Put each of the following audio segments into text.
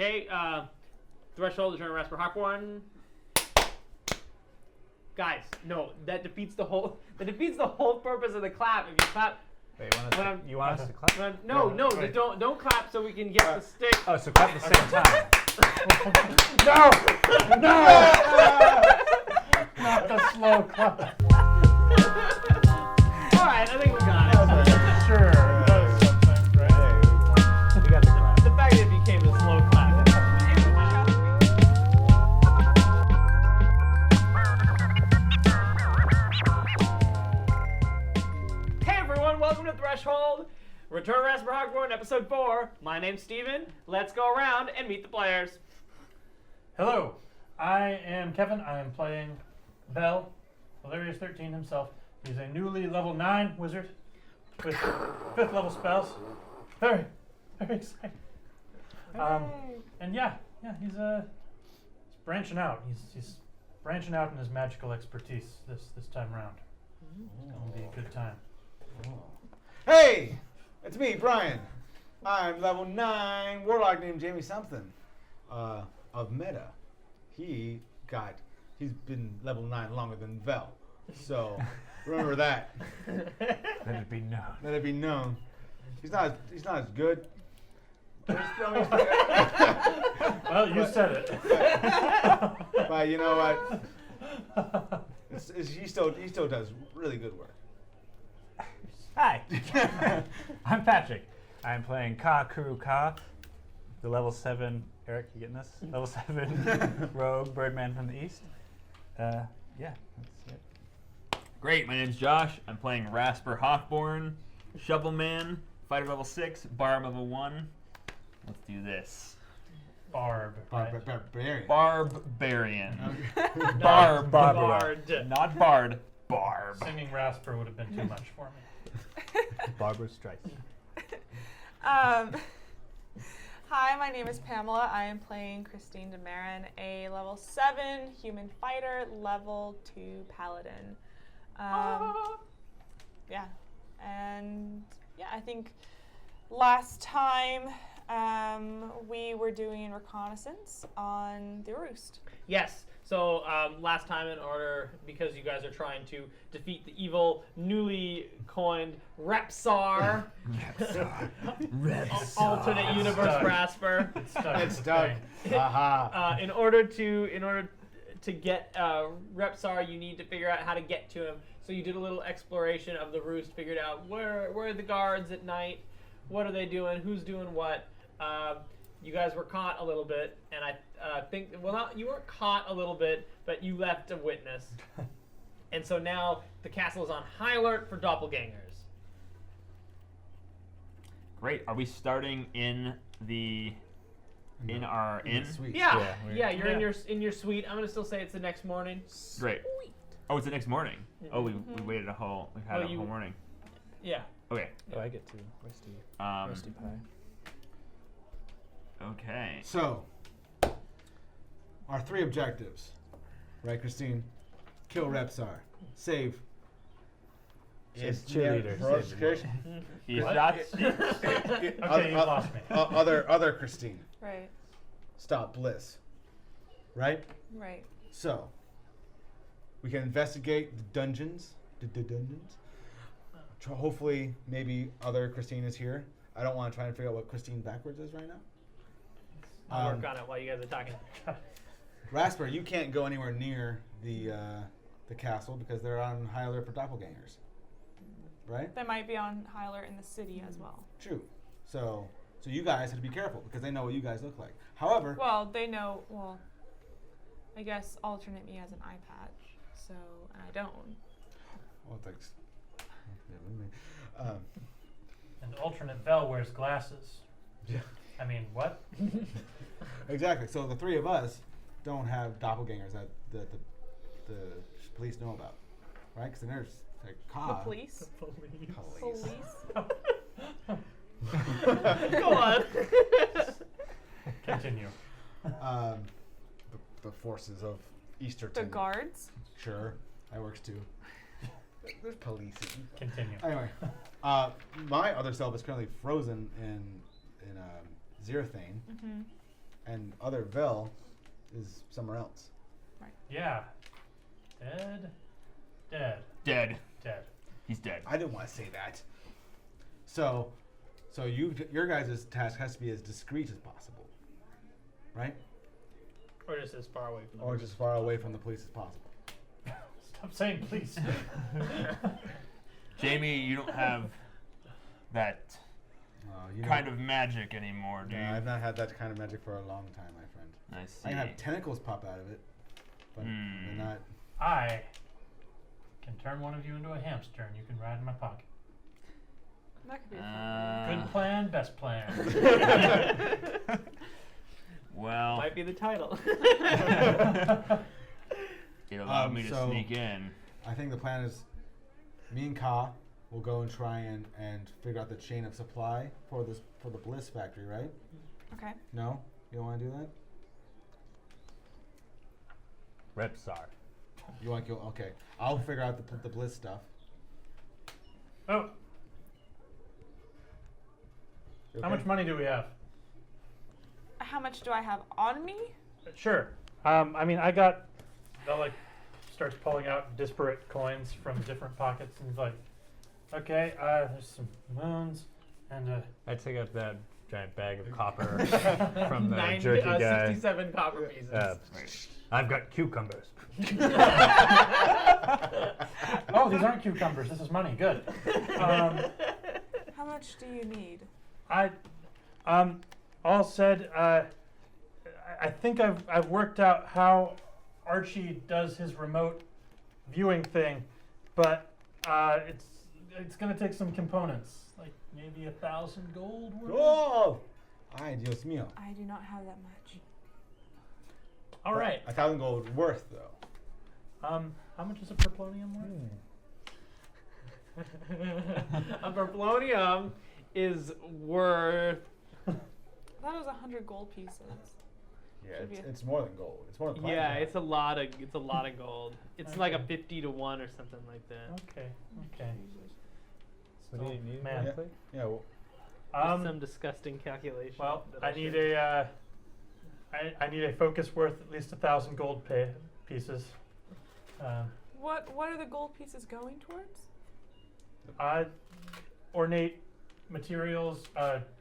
Okay, Threshold is your Rasper Hawkborne. Guys, no, that defeats the whole purpose of the clap. If you clap. Wait, you want us to clap? No, don't clap so we can get the stick. Oh, so clap at the same time. No! Not the slow clap. All right, I think we got it. Sure. That was something, right? We got the clap. The fact that it became a slow clap. Hey everyone, welcome to Threshold. Return Rasper Hawkborne, episode 4. My name's Steven. Let's go around and meet the players. Hello, I am Kevin. I am playing Vel, Hilarious 13 himself. He's a newly level 9 wizard with 5th level spells. Very, very exciting. And yeah, he's branching out. He's branching out in his magical expertise this time around. It's gonna be a good time. Hey, it's me, Brian. I'm level 9 warlock named Jamie something of Meta. He's been level 9 longer than Vel. So remember that. Let it be known. Let it be known. He's not as good. Well, you said it. But you know what? He still does really good work. Hi, I'm Patrick. I'm playing Ka Kuru Ka, the level 7. Eric, you getting this? Level 7 rogue birdman from the east. Yeah, that's it. Great, my name's Josh. I'm playing Rasper Hawkborne, Shovelman, fighter level 6, barb level 1. Let's do this. Barbarian. Barbarian. Bard. Not bard, barb. Singing Rasper would have been too much for me. Barbara Streisand. Hi, my name is Pamela. I am playing Christine DeMarin, a level 7 human fighter, level 2 paladin. Yeah, and yeah, I think last time we were doing reconnaissance on the Roost. Yes. So last time, because you guys are trying to defeat the evil, newly coined Repsar, alternate universe Rasper. It's stuck. Haha. In order to get Repsar, you need to figure out how to get to him. So you did a little exploration of the Roost, figured out where are the guards at night, what are they doing, who's doing what. You guys were caught a little bit, and I think, you weren't caught a little bit, but you left a witness. And so now the castle is on high alert for doppelgangers. Great. Are we starting in our inn? Sweet. Yeah, you're in your suite. I'm gonna still say it's the next morning. Great. Oh, it's the next morning. Oh, we waited a whole morning. Yeah. Okay. Oh, I get to rusty pie. Okay. So, our 3 objectives, right, Christine? Kill Repsar. Save. Cheerleader. He What? shots. Okay, you lost me. Other Christine. Right, Stop Bliss. Right? right. So, we can investigate the dungeons. Hopefully, maybe other Christine is here. I don't want to try and figure out what Christine backwards is right now. I'll work on it while you guys are talking. Rasper, you can't go anywhere near the castle because they're on high alert for doppelgangers. Right? They might be on high alert in the city as well. True. So you guys have to be careful because they know what you guys look like. However, Well, they know, I guess alternate me has an eye patch, so, and I don't. well, thanks. And alternate Vel wears glasses. Yeah. I mean, what? Exactly. So the 3 of us don't have doppelgangers that the police know about, right? Because there's like The police? Police. Go on. Continue. The forces of Easterton. The guards? Sure, that works too. There's policing. Continue. Anyway, my other self is currently frozen in Zerathane. and other Vel is somewhere else. Yeah. Dead. Dead. He's dead. I didn't want to say that. So your guys' task has to be as discreet as possible, right? Or just as far away from the Or just as far away from the police as possible. Stop saying please. Jamie, you don't have that kind of magic anymore, do you? I've not had that kind of magic for a long time, my friend. I see. I can have tentacles pop out of it, but they're not. I can turn one of you into a hamster and you can ride in my pocket. That could be a fun Good plan, best plan. Well, Might be the title. it allowed me to so- sneak in. I think the plan is me and Ka will go and try and figure out the chain of supply for the Bliss factory, right? Okay. No? You don't want to do that? Repsar. You want to go? Okay. I'll figure out the Bliss stuff. Oh, You how okay? much money do we have? How much do I have on me? Sure. I mean, I got. Bell like starts pulling out disparate coins from different pockets and he's like, okay, there's some moons and I take out that giant bag of copper from the 90, jerky guy. 67 copper pieces. I've got cucumbers. oh, these aren't cucumbers. This is money. Good. How much do you need? All said, I think I've worked out how Archie does his remote viewing thing, but it's gonna take some components, like maybe 1,000 gold worth. Oh! Ay, Dios mío. I do not have that much. All right. 1,000 gold worth, though. How much is a perplonium worth? A Verplonium is worth. I thought it was 100 gold pieces. Yeah, Should be it's more than gold. It's more than Yeah, platinum. it's a lot of gold. It's like a 50 to 1 or something like that. Okay. What do you need? Man. exactly? Yeah, well, Some disgusting calculation. Well, that I I'll need share. I need a focus worth at least 1,000 gold pieces. What are the gold pieces going towards? Ornate materials,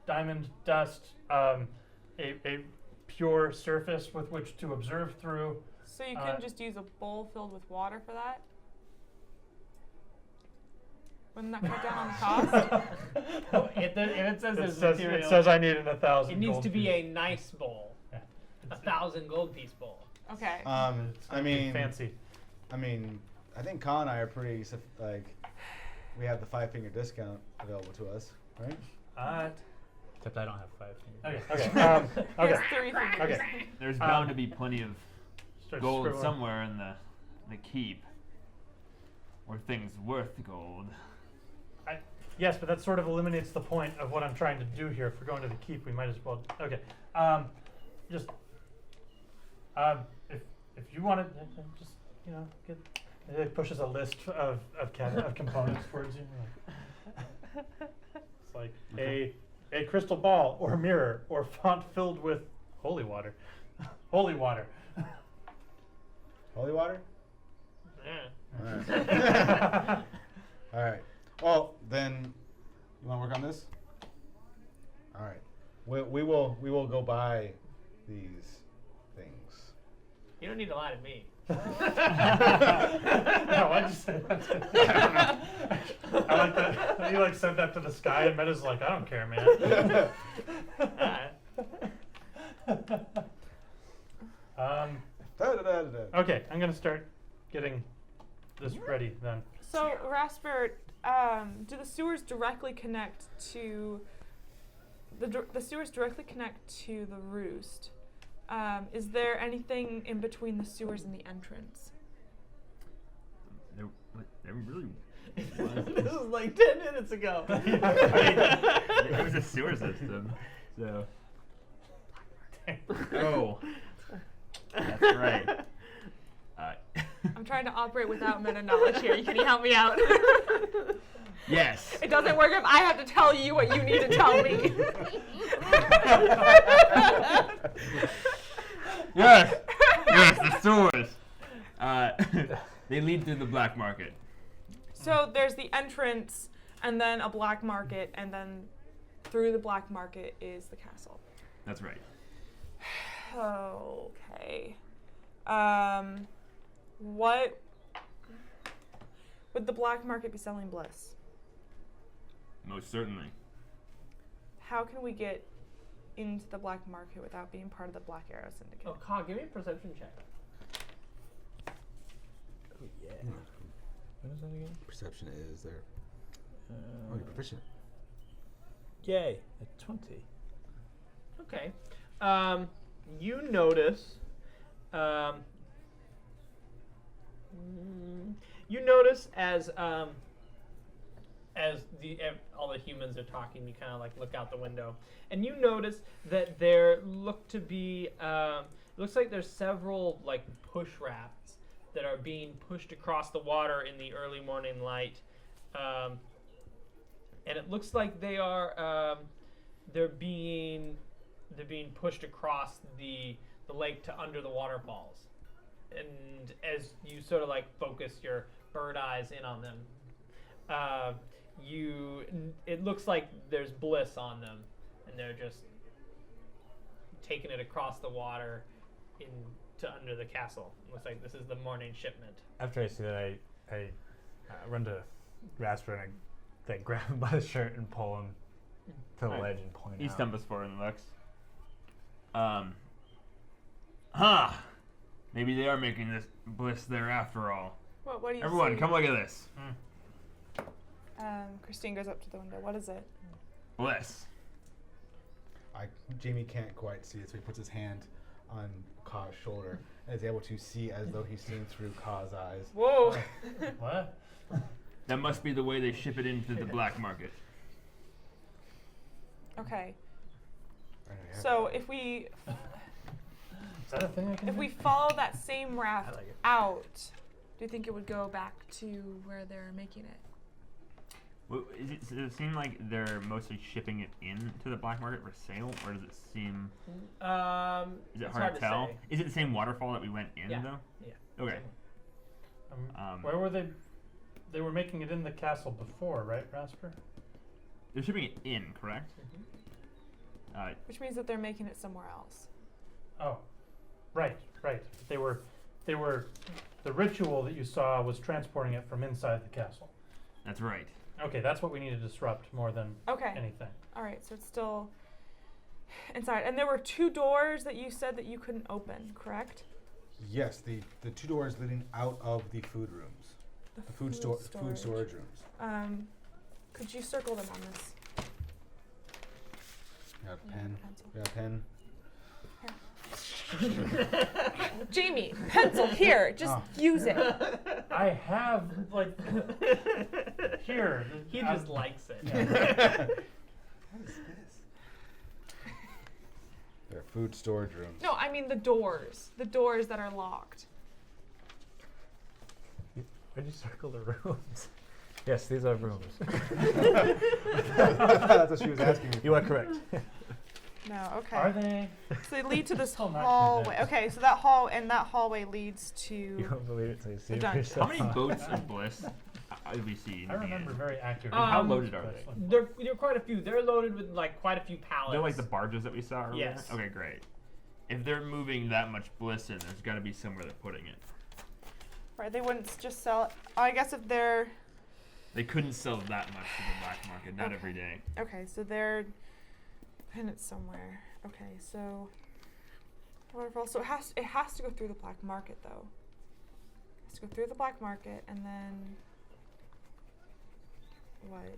diamond dust, a pure surface with which to observe through. So you couldn't just use a bowl filled with water for that? Wouldn't that cut down on the cost? If it says there's It material, says I need an 1,000. it needs gold to be piece. a nice bowl. Yeah. 1,000 gold piece bowl. Okay. It's I gonna be mean, fancy. I think Ka and I are pretty, we have the 5-finger discount available to us, right? Except I don't have 5 fingers. Okay. He has Okay. 3 fingers. Okay. There's bound to be plenty of Start gold scribbling. somewhere in the keep, or things worth gold. Yes, but that sort of eliminates the point of what I'm trying to do here. If we're going to the keep, we might as well. Okay. Just if you want to, just get. It pushes a list of components towards you. It's like a crystal ball or mirror or font filled with holy water. Holy water. Holy water? Yeah. Alright. Alright. Well, then, you want to work on this? Alright. We will go buy these things. You don't need to lie to me. No, I just said that. I like that. You said that to the sky, and Meta's like, I don't care, man. Okay, I'm gonna start getting this ready then. So, Rasper, do the sewers directly connect to the sewers directly connect to the roost? Is there anything in between the sewers and the entrance? There really This was like 10 minutes ago. it was a sewer system, so. Oh, that's right. I'm trying to operate without meta knowledge here. Can you help me out? Yes. It doesn't work if I have to tell you what you need to tell me. Yes, yes, the sewers. They lead to the black market. So there's the entrance, and then a black market, and then through the black market is the castle. That's right. Okay. What would the black market be selling bliss? Most certainly. How can we get into the black market without being part of the Black Arrow Syndicate? Oh, Ka, give me a perception check. Oh, yeah. What is that again? Perception is there. Oh, you're proficient. Yay, a 20. Okay. You notice. You notice as all the humans are talking, you kind of like look out the window, and you notice that there looks like there's several like push rafts that are being pushed across the water in the early morning light, and it looks like they are they're being pushed across the lake to under the waterfalls. And as you sort of like focus your bird eyes in on them, it looks like there's bliss on them, and they're just taking it across the water into under the castle. Looks like this is the morning shipment. After I see that, I run to Rasper and I grab him by the shirt and pull him to the ledge and point He out. stumbles forward and looks. Maybe they are making this bliss there after all. What do you Everyone, see? come look at this. Christine goes up to the window. What is it? Bliss. Jamie can't quite see it, so he puts his hand on Ka's shoulder and is able to see as though he's seeing through Ka's eyes. Whoa. What? That must be the way they ship it into the black market. Okay. I have So that. if we Is that a thing I can do? follow that same raft I like it. out, do you think it would go back to where they're making it? Well, does it seem like they're mostly shipping it into the black market for sale, or does it seem? Is it It's hard to tell? say. Is it the same waterfall that we went in Yeah. though? Yeah. Okay. Where were they? They were making it in the castle before, right, Rasper? They're shipping it in, correct? Which means that they're making it somewhere else. Oh, right. They were. The ritual that you saw was transporting it from inside the castle. That's right. Okay, that's what we need to disrupt more than Okay. anything. All right, so it's still inside. And there were 2 doors that you said that you couldn't open, correct? Yes, the 2 doors leading out of the food rooms. The food storage rooms. Could you circle them on this? You got a pen. Pencil. You got a pen. Jamie, pencil here. Just use it. I have like here. He just likes it. Yeah. What is this? They're food storage rooms. No, I mean the doors. The doors that are locked. Where'd you circle the rooms? Yes, these are rooms. That's what she was asking me. You are correct. No, okay. Are they? So they lead to this Still not hallway. convinced. Okay, so that hallway leads You to. won't believe it until you see it for dungeon. yourself. How many boats of bliss did we see? I remember very accurately. How loaded are That's they? like- They're quite a few. They're loaded with like quite a few pallets. They're like the barges that we saw earlier? Yes. Okay, great. If they're moving that much bliss in, there's got to be somewhere they're putting it. Right, they wouldn't just sell it. I guess if they're. They couldn't sell that much to the black market, not Okay. every day. Okay, so they're. Pin it somewhere. Okay, so. Waterfall. So it has to go through the black market though. It has to go through the black market and then. What?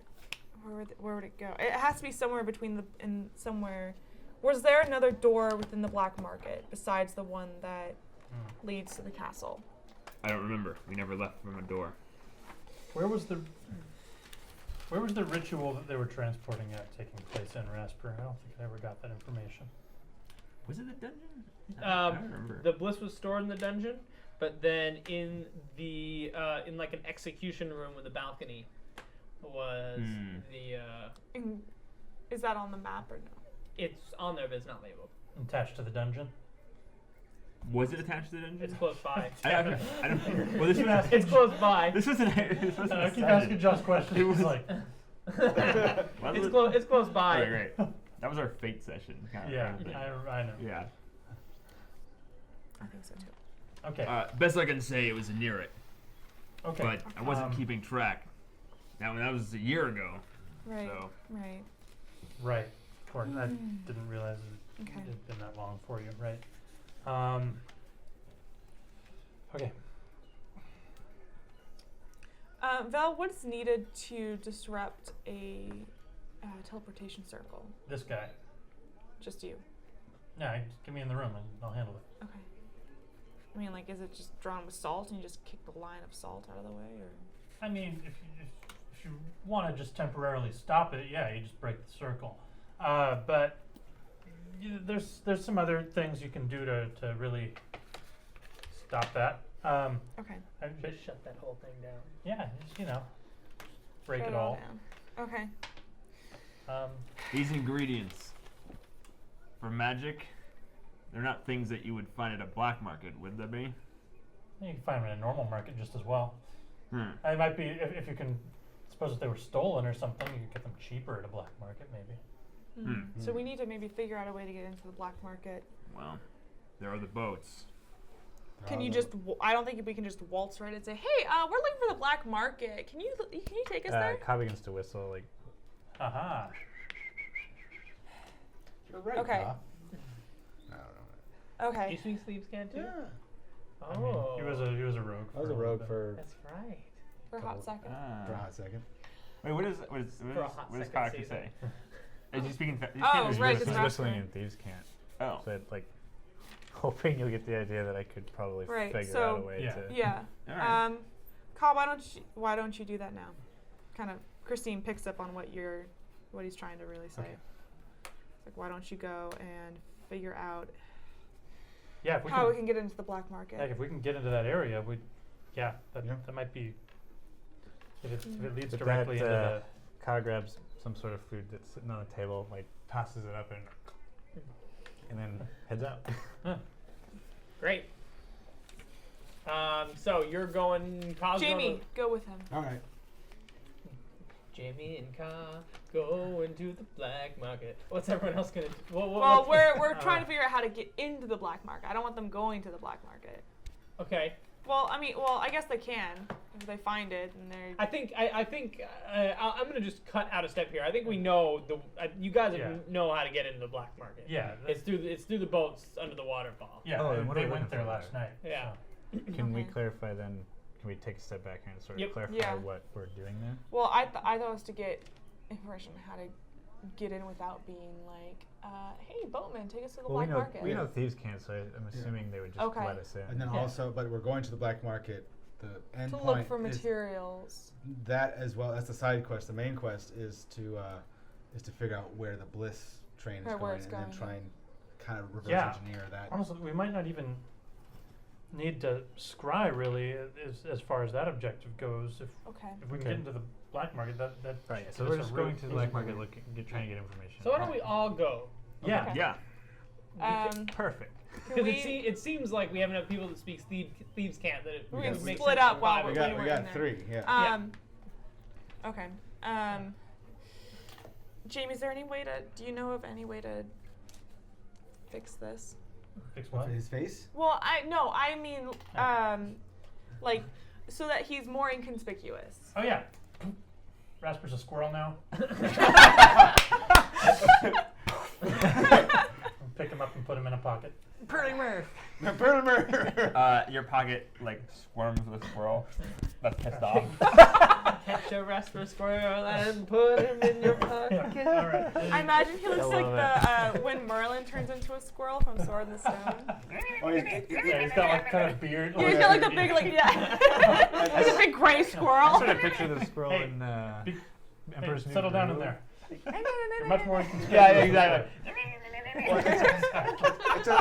Where would it go? It has to be somewhere between somewhere. Was there another door within the black market besides the one that leads to the castle? I don't remember. We never left from a door. Where was the ritual that they were transporting at taking place in Rasper? I don't think I ever got that information. Was it the dungeon? I don't remember. The bliss was stored in the dungeon, but then in the in like an execution room with a balcony was the. Is that on the map or no? It's on there, but it's not labeled. attached to the dungeon. Was it attached to the dungeon? It's close by. I don't. Well, this was. It's close by. This was an. This was I keep asking Josh questions. It was like, It's close by. Right. That was our fate session. Kind of yeah, thing. I know. Yeah. I think so too. Okay. Best I can say, it was near it, Okay. but I wasn't keeping track. Now that was a year ago. Right. So Right. Right. I didn't realize it Okay. had been that long for you. Right. Okay. Val, what's needed to disrupt a teleportation circle? This guy. Just you. Yeah, just get me in the room and I'll handle it. Okay. I mean, like, is it just drawn with salt and you just kick the line of salt out of the way, or? I mean, if you want to just temporarily stop it, yeah, you just break the circle. But there's some other things you can do to really stop that. Okay. Just shut that whole thing down. Yeah, just, break Shut it all. down. Okay. these ingredients for magic, they're not things that you would find at a black market, would they be? You can find them in a normal market just as well. It might be if you can. Suppose if they were stolen or something, you could get them cheaper at a black market, maybe. So we need to maybe figure out a way to get into the black market. Well, there are the boats. Can you just? I don't think we can just waltz right and say, "Hey, we're looking for the black market. Can you take us there?" Ka begins to whistle like. Aha. You're right, Okay. Ka. I don't know. Okay. Do you speak Thieves' Cant too? Yeah. I mean, he was a rogue. I was for a little rogue bit. for That's right. For a hot second. a hot second. Wait, what does For a hot Kaka second say? Is he speaking? Oh, He's right, whis- it's he's whistling Rasper. in Thieves' Cant. Oh. So like, hoping you'll get the idea that I could probably Right, figure so- out a way Yeah. to. Yeah. All right. Kyle, why don't you do that now? Kind of. Christine picks up on what he's trying to really say. Okay. It's like, why don't you go and figure out Yeah, if we how we can, can get into the black market? if we can get into that area, Yeah. that might be. If it leads With directly that, into the. Ka grabs some sort of food that's sitting on a table, like tosses it up and then heads out. Great. So you're going. Ka's Jamie, go with him. All right. Jamie and Ka go into the black market. What's everyone else gonna do? Well, we're trying to figure out how to get into the black market. I don't want them going to the black market. Okay. Well, I guess they can if they find it and they're. I think I'm gonna just cut out a step here. I think we know you guys Yeah. know how to get into the black market. Yeah. It's through the boats under the waterfall. Yeah. Oh, then what are they we went looking there for last there? night. Yeah. so. Can we Okay. clarify then? Can we take a step back here and sort of Yep. clarify Yeah. what we're doing there? Well, I thought it was to get information on how to get in without being like, hey, boatman, take us to the Well, black market. we know thieves can't, so I'm assuming they would just Okay. let us in. And then Yeah. also, but we're going to the black market. The end to point look for is materials. that as well. That's the side quest. The main quest is to figure out where the Bliss train is Right, where going, it's and then going, try and kind of reverse Yeah. engineer that. Honestly, we might not even need to scry really as far as that objective goes. Okay. If we can Okay. get into the black market, that Right. gives So us we're a just route. going to the black market, trying to get information. So why don't we all go? Yeah. Okay. Yeah. Perfect. Can Because we, it seems like we have enough people that speak Thieves' Cant that it we can would make split sense up to while combine we're we them. got in we got there. three. Yeah. Okay. Jamie, is there any way to? Do you know of any way to fix this? Fix what? His face. Well, I mean, like, so that he's more inconspicuous. Oh yeah. Rasper's a squirrel now. Pick him up and put him in a pocket. Pretty Murph. Your pocket like squirms with a squirrel. That's pissed off. Catch a Rasper squirrel and put him in your pocket. All right. I imagine he looks I like love the when Merlin turns into a squirrel from Sword in the Stone. Oh, Yeah, he's got like kind of beard. Yeah, he's got like the big, like like a big gray I squirrel. sort of picture the squirrel Hey, in be- Emperor's New settle down in Groove. there. You're much more inconspicuous. Yeah, exactly.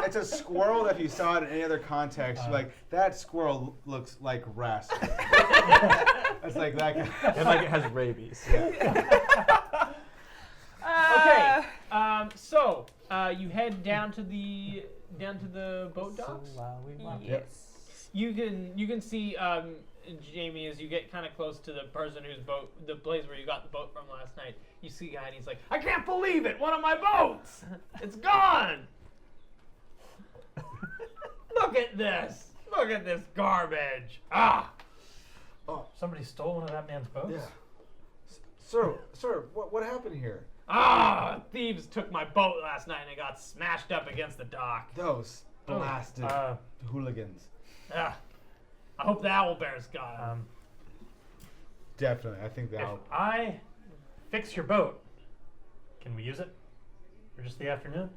It's a squirrel that if you saw it in any other context, you're like, that squirrel looks like Rasper. It's like that guy. And like it has rabies. Okay. So You head down to the boat docks. So while we walk. Yep. You can see Jamie as you get kind of close to the person whose boat, the place where you got the boat from last night. You see a guy and he's like, "I can't believe it! One of my boats! It's gone! Look at this! Look at this garbage! Ah!" Somebody stole one of that man's boats? Yeah. Sir, what happened here? Ah! Thieves took my boat last night and it got smashed up against the dock. Those blasted hooligans. Ah. I hope the owlbears got him. Definitely, I think If that. I fix your boat, can we use it for just the afternoon?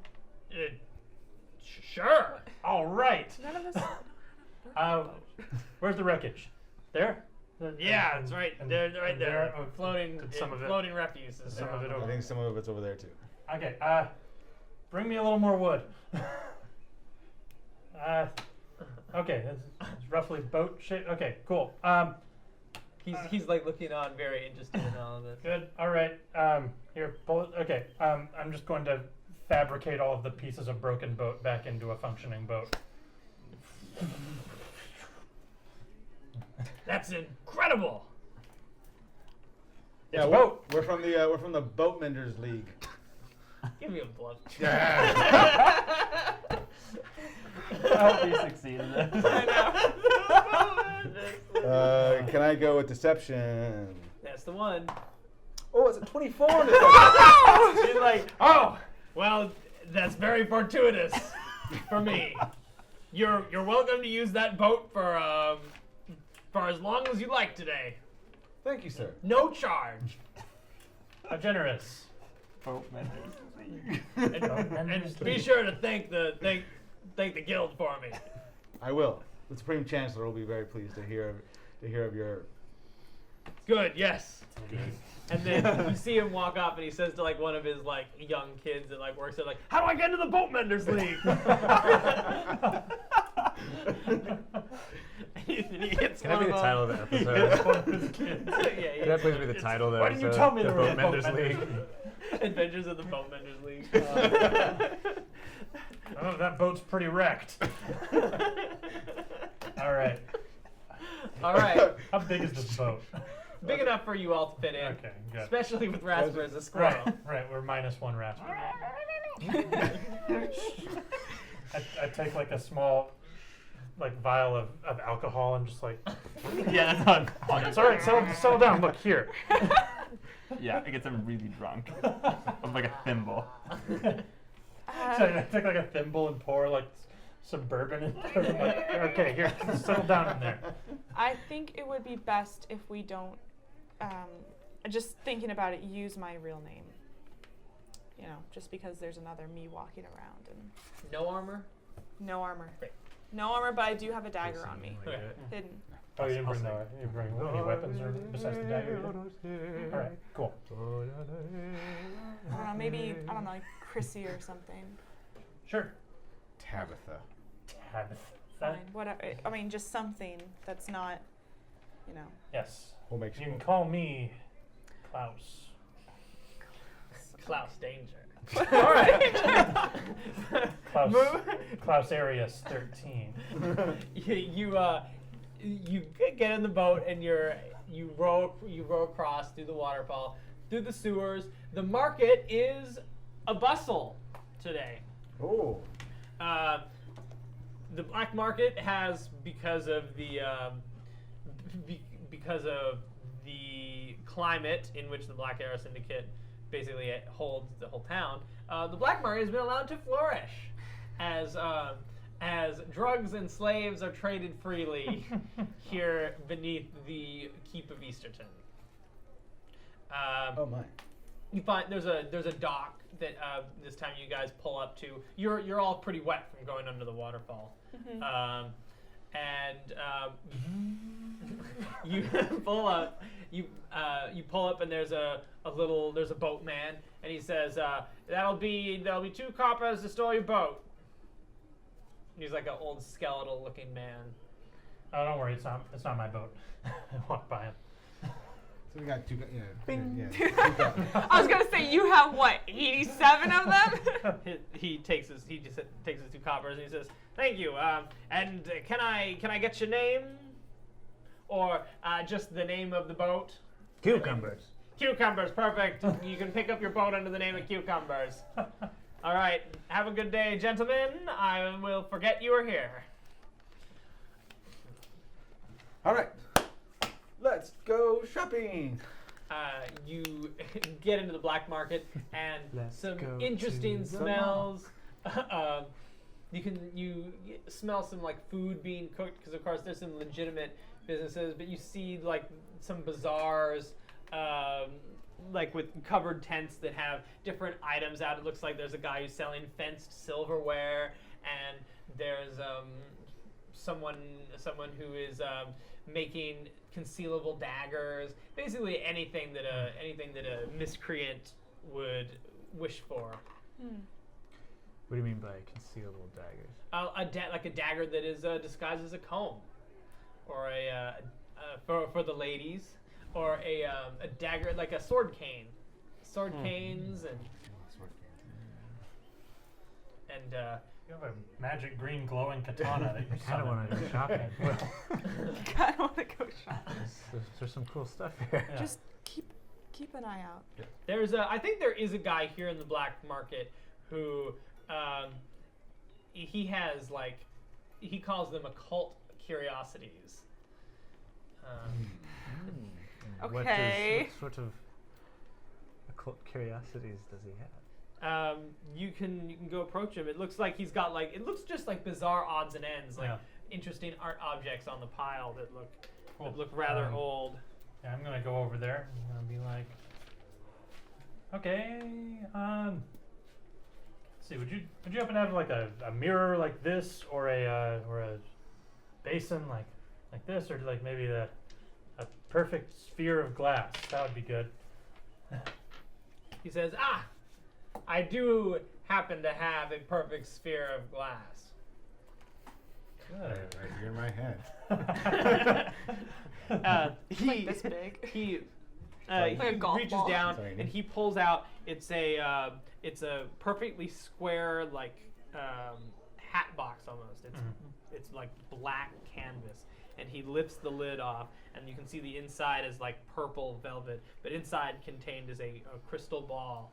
Sure. All right. None of us. Where's the wreckage? There? Yeah, it's right there. Right and there. oh, Floating. did some of it- Floating refuse. Is some of it there. I think some of it's over there too. Okay. Bring me a little more wood. Okay, it's roughly boat shape. Okay, cool. He's like looking on, very interested in all of this. Good. All right. Here, pull it. Okay. I'm just going to fabricate all of the pieces of broken boat back into a functioning boat. That's incredible. It's a we're, boat. we're from the Boat Menders League. Give me a bluff. I hope you succeed in this. Can I go with deception? That's the one. Oh, it's a 24 on deception. She's like, oh, well, that's very fortuitous for me. You're welcome to use that boat for as long as you like today. Thank you, sir. No charge. How generous. Boat Menders League. And be sure to thank the guild for me. I will. The Supreme Chancellor will be very pleased to hear of your. Good, yes. And then you see him walk up, and he says to like one of his like young kids that like works there, like, "How do I get into the Boat Menders League?" And he hits Can that one be the of title of the episode? One of his kids. Yeah, Can that please be the title of the Why didn't you episode? tell me The there was Boat a Menders Boat League. Menders Adventures of the Boat Menders League. Oh, that boat's pretty wrecked. All right. All right, How big is this boat? big enough for you all to fit in, Okay, good. especially with Rasper as a squirrel. Right. We're -1 Rasper. I take like a small, like vial of alcohol and just like. Yeah, that's on It's all right. Settle down. Look here. Yeah, it gets him really drunk. Of like a thimble. So I take like a thimble and pour like some bourbon in there. I'm like, okay, here, settle down in there. I think it would be best if we don't, just thinking about it, use my real name. You know, just because there's another me walking around and No armor. no armor. Great. No armor, but I do have a dagger on me, Okay. hidden. Oh, you didn't bring any weapons or besides the dagger? All right, cool. I don't know, maybe, I don't know, like Chrissy or something. Sure. Tabitha. Fine, whatever. I mean, just something that's not, you know. Yes. We'll make You sure. can call me Klaus. Klaus Danger. All right. Klaus Arius 13. You get in the boat and you row across through the waterfall, through the sewers. The market is a bustle today. Oh. The black market has, because of the climate in which the Black Arrow Syndicate basically holds the whole town, the black market has been allowed to flourish as drugs and slaves are traded freely here beneath the Keep of Easterton. Oh my. You find there's a dock that this time you guys pull up to. You're all pretty wet from going under the waterfall, you pull up. You pull up and there's a boatman and he says there'll be 2 coppers to store your boat. He's like an old skeletal looking man. Oh, don't worry, it's not my boat. I walked by him. So we got two. Yeah. Bing. Yeah. Two guys. I was gonna say you have what, 87 of them? He just takes his 2 coppers and he says, "Thank you. And can I get your name, or just the name of the boat?" Cucumbers. Cucumbers, perfect. You can pick up your boat under the name of Cucumbers. All right. Have a good day, gentlemen. I will forget you are here. All right. Let's go shopping. You get into the black market and Let's some go interesting to the smells. You smell some like food being cooked because of course there's some legitimate businesses, but you see like some bazaars, like with covered tents that have different items out. It looks like there's a guy who's selling fenced silverware, and there's someone who is making concealable daggers. Basically anything that a miscreant would wish for. What do you mean by concealable daggers? Like a dagger that is disguised as a comb, or for the ladies, or a dagger like a sword cane, canes and You have a magic green glowing katana that you I kind of want to go shopping. I want to go shopping. There's some cool stuff here. Yeah. Just keep an eye out. There's I think there is a guy here in the black market who he has like he calls them occult curiosities. Okay. What sort of occult curiosities does he have? You can go approach him. It looks like he's got like it looks just like bizarre odds and ends, like interesting art objects on the pile that look rather old. Yeah, I'm gonna go over there. I'm gonna be like, okay, let's see. Would you happen to have like a mirror like this, or a basin like this, or like maybe a perfect sphere of glass? That would be good. He says, I do happen to have a perfect sphere of glass. Good. Right here in my head. He Like this big. He Like a golf reaches ball. down Sorry, and he pulls out. It's a perfectly square like hat box almost. It's like black canvas, and he lifts the lid off, and you can see the inside is like purple velvet, but inside contained is a crystal ball.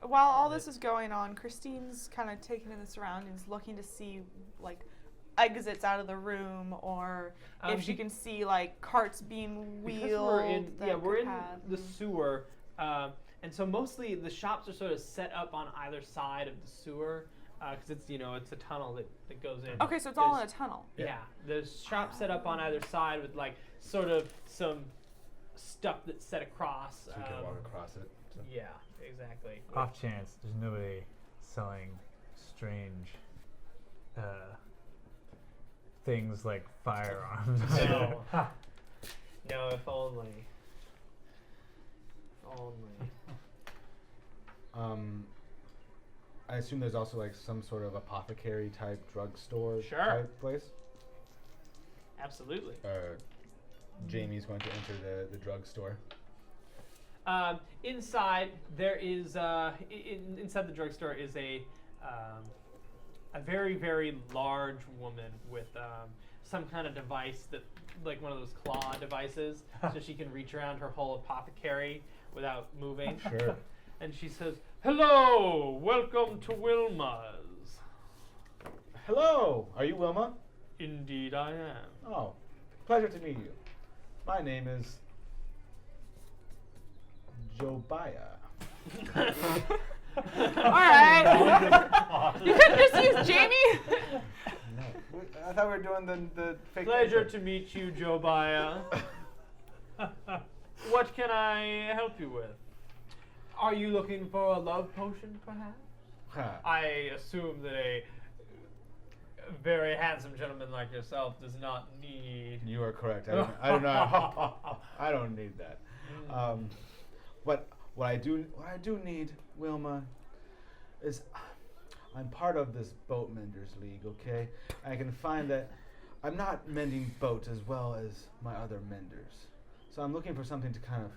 While all this is going on, Christine's kind of taking in the surroundings, looking to see like exits out of the room, or if she can see like carts being wheeled. Because we're in have the sewer, and so mostly the shops are sort of set up on either side of the sewer, because it's it's a tunnel that goes in. Okay, so it's all in a tunnel. Yeah, there's shops set up on either side with like sort of some stuff that's set across. So you can walk across it. So. Yeah, exactly. Off chance, there's nobody selling strange things like firearms. No. No, if only. I assume there's also like some sort of apothecary type drugstore Sure. type place. Absolutely. Jamie's going to enter the drugstore. Inside there is inside the drugstore is a very, very large woman with some kind of device that like one of those claw devices, so she can reach around her whole apothecary without moving. Sure. And she says, "Hello, welcome to Wilma's." Hello, are you Wilma? Indeed, I am. Oh, pleasure to meet you. My name is Jobaya. Alright. You couldn't just use Jamie? No, I thought we were doing the fake. Pleasure intro. to meet you, Jobaya. What can I help you with? Are you looking for a love potion, perhaps? Huh. I assume that a very handsome gentleman like yourself does not need. You are correct. I don't know. I don't need that. What I do need, Wilma, is I'm part of this Boat Menders League. Okay, I can find that I'm not mending boats as well as my other menders. So I'm looking for something to kind of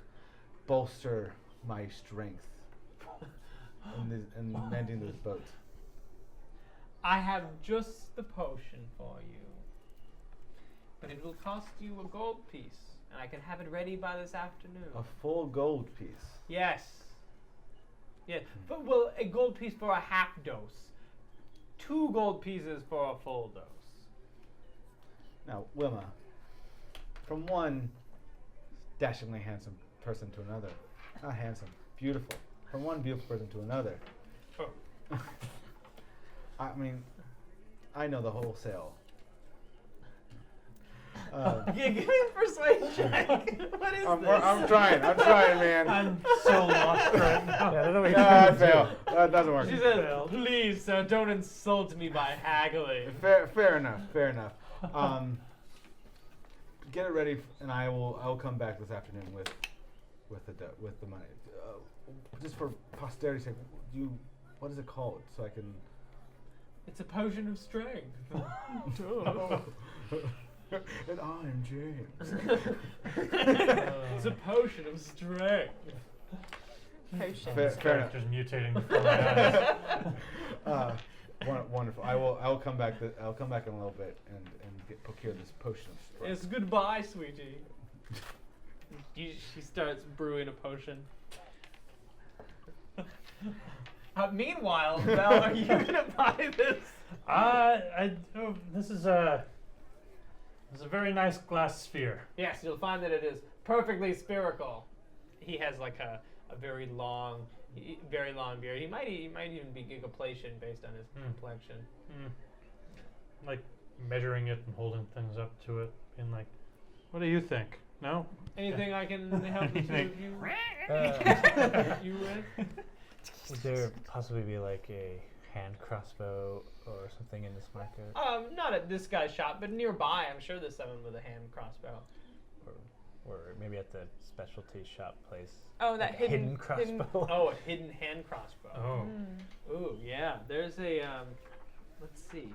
bolster my strength in mending this boat. I have just the potion for you, but it will cost you a gold piece, and I can have it ready by this afternoon. A full gold piece. Yes. Yeah, but well, a gold piece for a half dose. 2 gold pieces for a full dose. Now, Wilma, from one dashingly handsome person to another, not handsome, beautiful, from one beautiful person to another. Oh. I mean, I know the wholesale. Give me a persuasion check. What is this? I'm trying, man. I'm so lost right now. Yeah, that's what we I fail. That doesn't work. She says, please, sir, don't insult me by haggling. Fair enough. Get it ready, and I will come back this afternoon with the money. Just for posterity's sake, what is it called? So I can. It's a potion of strength. And I'm James. It's a potion of strength. Potion. Fair enough. Character's mutating before my eyes. Wonderful. I will come back. I'll come back in a little bit and procure this potion of strength. It's goodbye, sweetie. She starts brewing a potion. Meanwhile, Belle, are you gonna buy this? This is a very nice glass sphere. Yes, you'll find that it is perfectly spherical. He has like a very long beard. He might even be gigaplation based on his complexion. Like measuring it and holding things up to it, being like, "What do you think?" No. Anything I can help you with? Would there possibly be like a hand crossbow or something in this market? Not at this guy's shop, but nearby. I'm sure there's someone with a hand crossbow. Or maybe at the specialty shop place. Oh, that like a hidden crossbow. Oh, a hidden hand crossbow. Oh. Ooh, yeah. There's a let's see.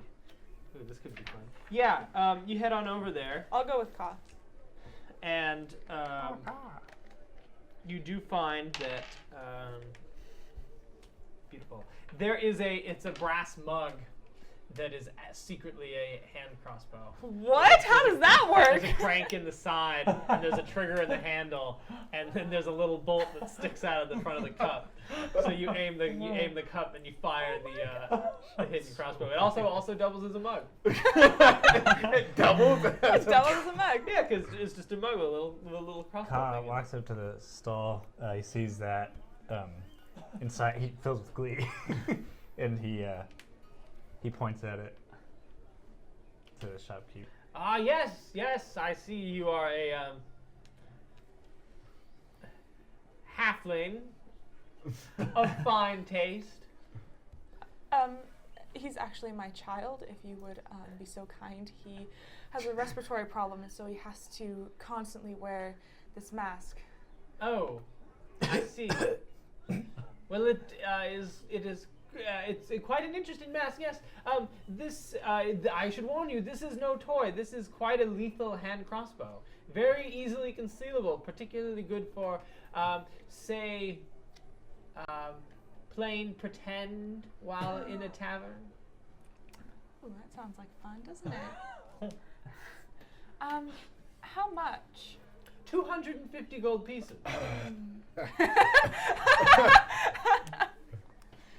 Ooh, this could be fun. Yeah, you head on over there, I'll go with Ka. and you do find that beautiful. It's a brass mug that is secretly a hand crossbow. What? How does that work? There's a crank in the side, and there's a trigger in the handle, and then there's a little bolt that sticks out of the front of the cup. So you aim the cup and you fire the hidden crossbow. It also doubles as a mug. It doubles? It doubles as a mug. Yeah, because it's just a mug with a little crossbow. Ka thing in it. walks up to the stall. He sees that inside he fills with glee, and he points at it to the shopkeep. Ah, yes, I see you are a halfling of fine taste. He's actually my child, if you would be so kind. He has a respiratory problem, and so he has to constantly wear this mask. Oh, I see. Well, it's quite an interesting mask. Yes. I should warn you. This is no toy. This is quite a lethal hand crossbow. Very easily concealable. Particularly good for, say, playing pretend while in a tavern. Ooh, that sounds like fun, doesn't it? How much? 250 gold pieces.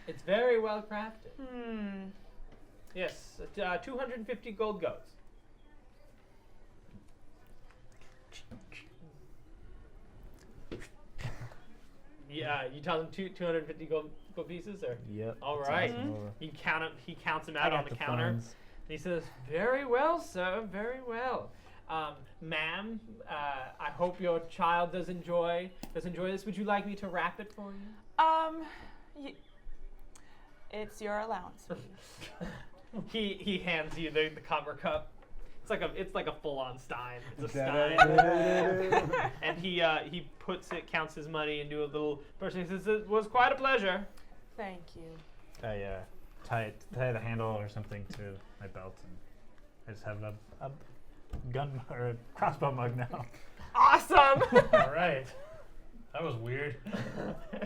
It's very well crafted. Yes, 250 gold goes. Yeah, you tell them 250 gold pieces, or? Yep. All that's right. awesome. You count them. He counts them I out got on the the counter. funds. And he says, "Very well, sir. Very well, ma'am. I hope your child does enjoy this. Would you like me to wrap it for you?" It's your allowance. He hands you the copper cup. It's like a full-on stein. It's a stein. And he puts it, counts his money, and do a little person. He says, "It was quite a pleasure." Thank you. I tie the handle or something to my belt, and I just have a gun or a crossbow mug now. Awesome. All right. That was weird.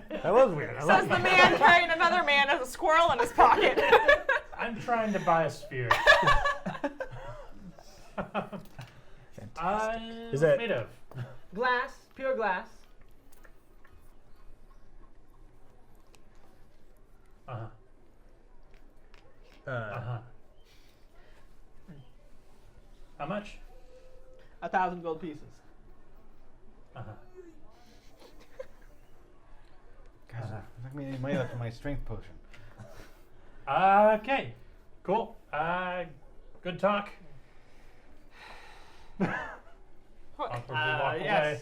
That was weird. I Says like the it. man carrying another man as a squirrel in his pocket. I'm trying to buy a sphere. Is that- made of? Glass, pure glass. Uh-huh. Uh, How much? 1,000 gold pieces. Uh-huh. Guys, there's not gonna be any money left in my strength potion. Okay. Cool. Good talk. Awkwardly walk away. Yes.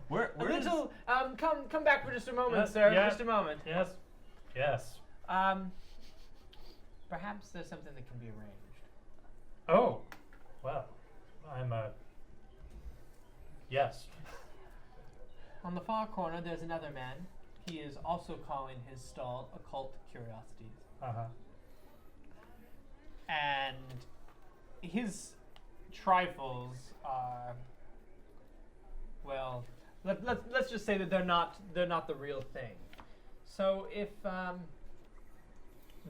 Where A is little, come back for just a moment, Yes, sir. yeah. Just a moment. Yes. Yes. Perhaps there's something that can be arranged. Oh. Well, I'm yes. On the far corner, there's another man. He is also calling his stall Occult Curiosities. Uh-huh. And his trifles are, well, let's just say that they're not the real thing. So if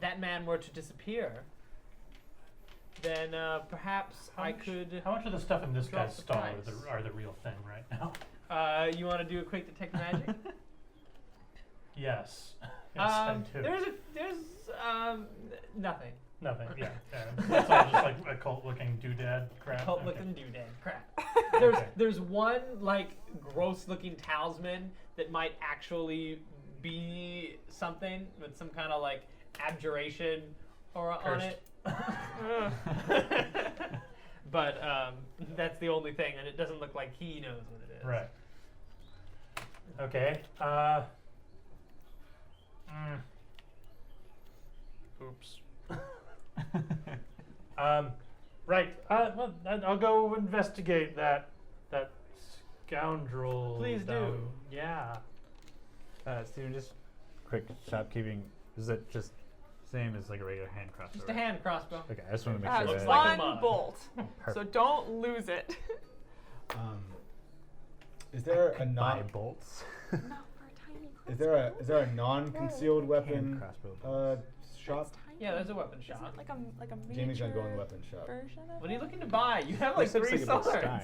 that man were to disappear, then perhaps I could. How much of the stuff in this drop guy's the stall price. are the real thing right now? You want to do a quick detect magic? Yes. Yes, I do. There's nothing. Nothing. Yeah. It's all just like a cult-looking doodad crap. Cult Okay. looking doodad crap. Okay. There's one like gross looking talisman that might actually be something with some kind of like abjuration or on Cursed. it. But that's the only thing, and it doesn't look like he knows what it is. Right. Okay. Oops. Right. Well, I'll go investigate that scoundrel. Please do. down- Yeah. Steven, just quick shopkeeping. Is it just same as like a regular hand crossbow? Just a hand crossbow. Okay, I just want to make Has sure looks that. like a one mug. bolt, so Perfect. don't lose it. Is there a Buy non? bolts. Not for a tiny Is there a non-concealed Hand weapon crossbow bolts. shop? Yeah, there's a weapon Is shop. it like a Jamie's gonna go in the miniature weapon shop. version of What are you it? looking to buy? You have like Looks 3 like a big swords. stein.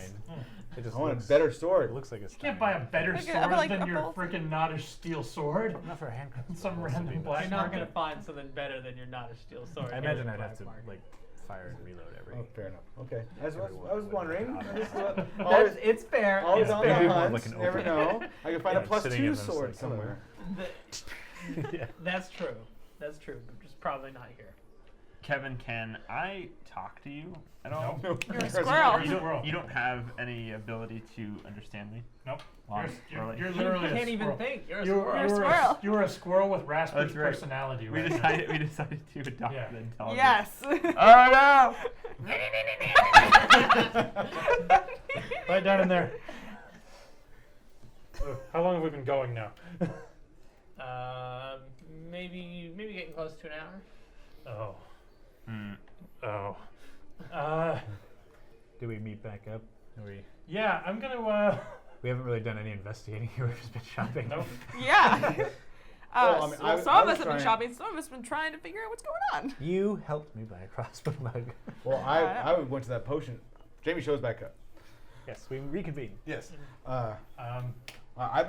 It just I want looks, a better It sword. looks like a You stein. can't buy a better Like a- sword like than a your bolt. freaking Nottish steel sword. Not for a hand crossbow. Some bolts, random I mean, black You're not market. gonna find something better than your Nottish steel sword. I here imagine at I'd have to Black Market. like fire and reload every. Oh, fair enough. Okay. I was Everyone wondering. would. I just, That's, it's fair. always It's on fair. the More hunt. like an Never open- know. I can find Yeah, a plus sitting 2 in them, it's sword like, somewhere. yeah. That's true. That's true. But just probably not here. Kevin, can I talk to you at all? No. You're a squirrel. You don't have any ability to understand me? Nope. Well, You're You literally a can't even squirrel. think. You're a You squirrel. You're a squirrel. You were a squirrel with Rasper's That's right. personality, we right? decided to adopt Yeah. the intelligence. Yes. Oh no! Right down in there. How long have we been going now? Maybe getting close to an hour. Oh. Hmm. Oh. Do we meet back up? Or Yeah, I'm gonna, we haven't really done any investigating here. We've just been shopping. nope. Yeah. Well, I mean, I some of was us have been trying- shopping. Some of us have been trying to figure out what's going on. You helped me buy a crossbow mug. Well, I went to that potion. Jamie shows back up. Yes, we reconvene. Yes. Um, I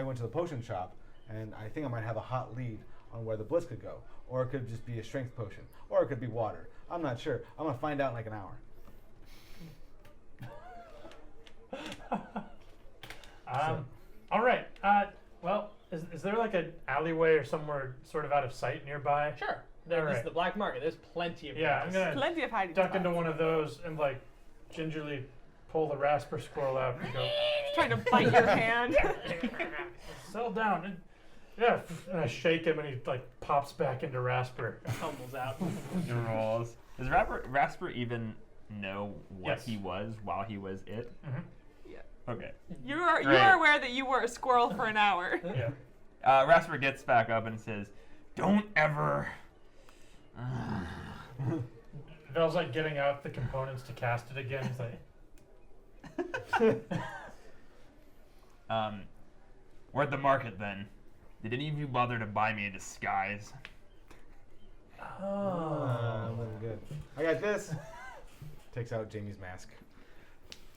went to the potion shop, and I think I might have a hot lead on where the bliss could go. Or it could just be a strength potion. Or it could be water. I'm not sure. I'm going to find out in like an hour. all right. Well, is there like an alleyway or somewhere sort of out of sight nearby? Sure. All This right. is the black market. There's plenty of Yeah, I'm places. gonna Plenty of hiding duck spots. into one of those and like gingerly pull the Rasper squirrel out and go, Trying to bite your hand. settle down. And, yeah, and I shake him and he like pops back into Rasper. Tumbles out. He rolls. Does Rasper even know what Yes. he was while he was it? Mhm. Okay. You are Right. aware that you were a squirrel for an hour. Yeah. Rasper gets back up and says, "Don't ever Vel's like getting out the components to cast it again. He's like, We're at the market then. Did any of you bother to buy me a disguise? Looking good. I got this. Takes out Jamie's mask.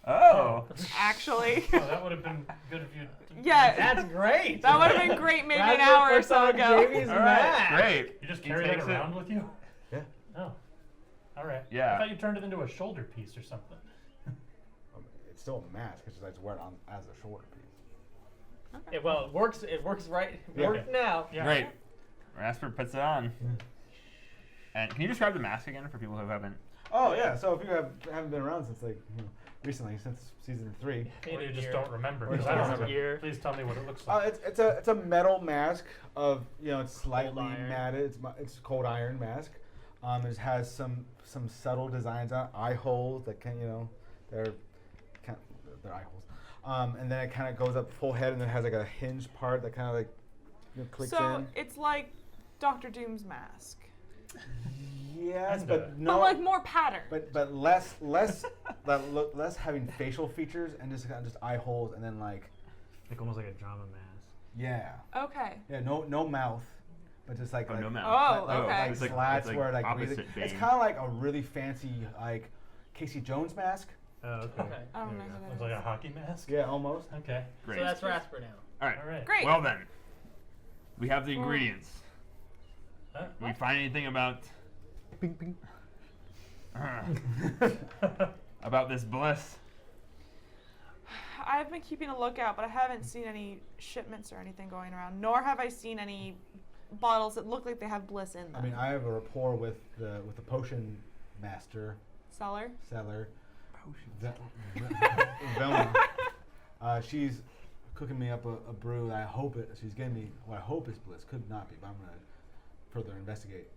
Oh. Actually. oh, that would have been good if you. Yeah. That's great. That would have been great maybe an Rasper hour or puts so on ago. Jamie's All right, mask. great. You just He carry that takes it. around with you? Yeah. Oh. All right. Yeah. I thought you turned it into a shoulder piece or something. It's still a mask. It's just I just wear it on as a shoulder piece. Yeah, well, it works. It works right. It Yeah. works now. Yeah. Great. Rasper puts it on. And can you describe the mask again for people who haven't? Oh yeah. So if you haven't been around since recently, since season 3. Or you just Year. don't remember. Or Because just I don't don't remember. remember. Please tell me what it looks like. It's a metal mask of it's slightly iron. matted. It's cold iron mask. It has some subtle designs on it, eye holes that they're eye holes. And then it kind of goes up full head, and then it has like a hinge part that kind of like clicks So in. it's like Dr. Doom's mask. Yes, Kinda. but no. But like more pattern. But less less having facial features and just kind of just eye holes and then like almost like a drama mask. yeah Okay. no mouth, but just like Oh, no mouth. Oh, like, okay. like It's like- slats it's like where like opposite breathing. It's vein. kind of like a really fancy like Casey Jones mask. Oh, okay. Okay. I don't There know we who go. that It's is. like a hockey mask? Yeah, almost. Okay. Great. So that's Rasper now. All right. All right. Great. Well then, we have the ingredients. Huh? Did you find anything about Bing, bing. about this bliss? I've been keeping a lookout, but I haven't seen any shipments or anything going around, nor have I seen any bottles that look like they have bliss in them. I mean, I have a rapport with the potion master Seller? seller. Velma. She's cooking me up a brew. That she's getting me what I hope is bliss. Could not be, but I'm gonna further investigate.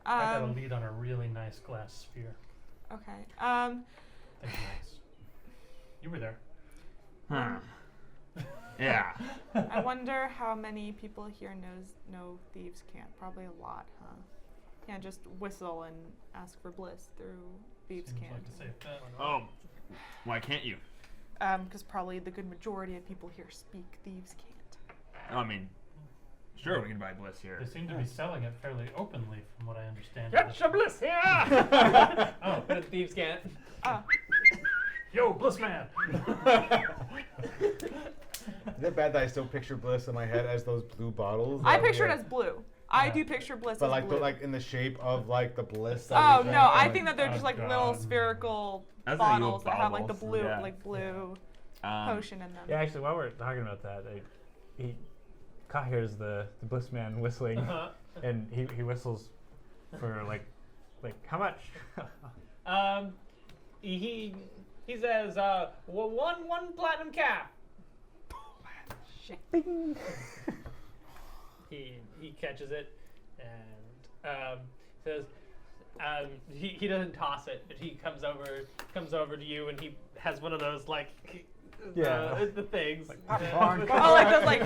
I got a lead on a really nice glass sphere. Okay. Thank you, nice. You were there. Huh. Yeah. I wonder how many people here know thieves' cant. Probably a lot, huh? Can't just whistle and ask for bliss through thieves' Seems cant. like a safe bet. Oh, why can't you? Because probably the good majority of people here speak thieves' cant. Oh, I mean, sure, we can buy bliss here. They seem to be selling it fairly openly, from what I understand. Get your bliss here! Oh, But the thieves can't. yo, Bliss Man! Is it bad that I still picture bliss in my head as those blue bottles? I that picture it were- as blue. I do picture bliss But as like blue. like in the shape of like the bliss. that Oh we no, drank, I like- think that they're just Oh, like little God. spherical That's like little bottles that have like the baubles, blue, yeah. like blue Um, potion in them. Yeah, actually, while we're talking about that, Ka hears the bliss man whistling, Uh-huh. and he whistles for like how much? He says, one platinum cap. Shit. He catches it and says, he doesn't toss it, but he comes over to you and he has one of those like the things. popcorn. Oh, like those like.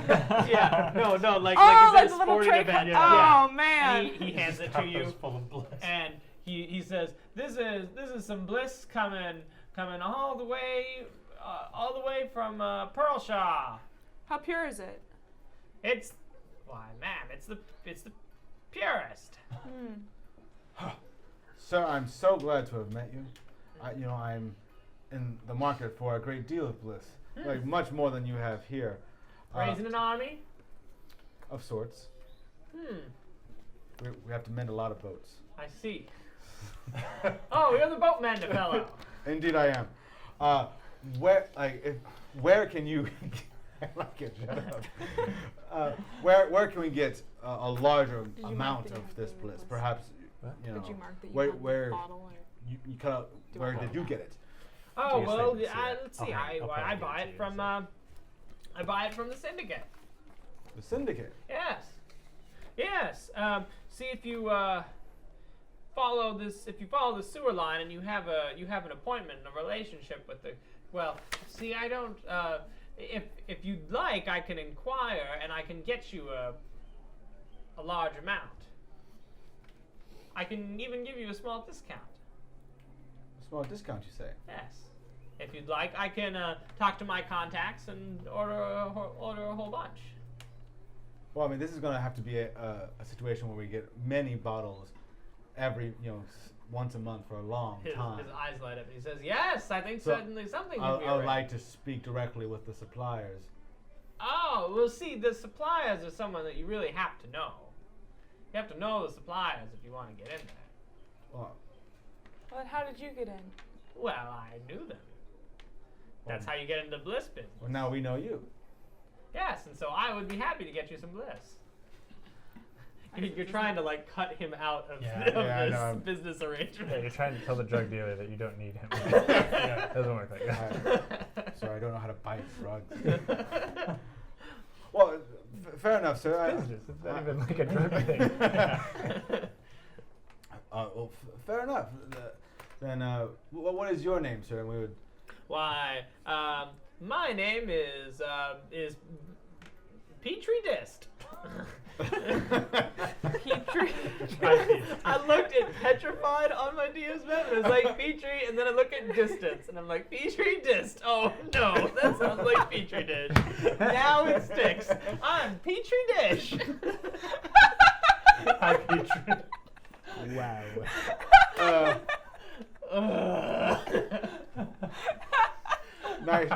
Yeah, no, like Oh, he's like at a the little sporting tray. event. Oh Yeah. man. And he hands it Cup to you. is full of bliss. And he says, "This is some bliss coming all the way from Pearlshaw. How pure is it? It's the purest." Sir, I'm so glad to have met you. I'm in the market for a great deal of bliss, like much more than you have here. Raising an army. Of sorts. We have to mend a lot of boats. I see. Oh, you're the Boat Mender fellow. Indeed, I am. Where can you? I like it. Shut up. Where can we get a larger Did you mark amount that you of had this the bliss? bliss? Perhaps What? Did you mark that you where had the bottle? Or? you cut out. Do Where I- did you get it? Oh Yes, well, I can see it. let's see. I'll probably I give buy it it to you, from so. I buy it from the syndicate. The syndicate. Yes. See if you follow this. If you follow the sewer line and you have an appointment, a relationship with the. Well, see, I don't. If you'd like, I can inquire and I can get you a large amount. I can even give you a small discount. A small discount, you say? Yes. If you'd like, I can talk to my contacts and order a whole bunch. Well, I mean, this is going to have to be a situation where we get many bottles every, once a month for a long time. His eyes light up. He says, "Yes, I think So certainly something I would be would arranged." like to speak directly with the suppliers. Oh, well, see, the suppliers are someone that you really have to know. You have to know the suppliers if you want to get in there. Well, Well, how did you get in? Well, I knew them. That's how you get into bliss business. well, now we know you. Yes, and so I would be happy to get you some bliss. You're trying to like cut him out of, Yeah, of yeah, I this know. business arrangement. Yeah, you're trying to tell the drug dealer that you don't need him. Yeah. It doesn't work like that. Sorry, I don't know how to buy drugs. Well, fair enough, sir. Business. It's not even like a drug thing. Well, fair enough. Then, what is your name, sir? And we would. Why, my name is Petri Dist. Petri. I looked at petrified on my DM's map, and it was like Petri, and then I look at distance, and I'm like, Petri Dist. Oh no, that sounds like Petri Dish. Now it sticks. I'm Petri Dish. Hi, Petri. Wow.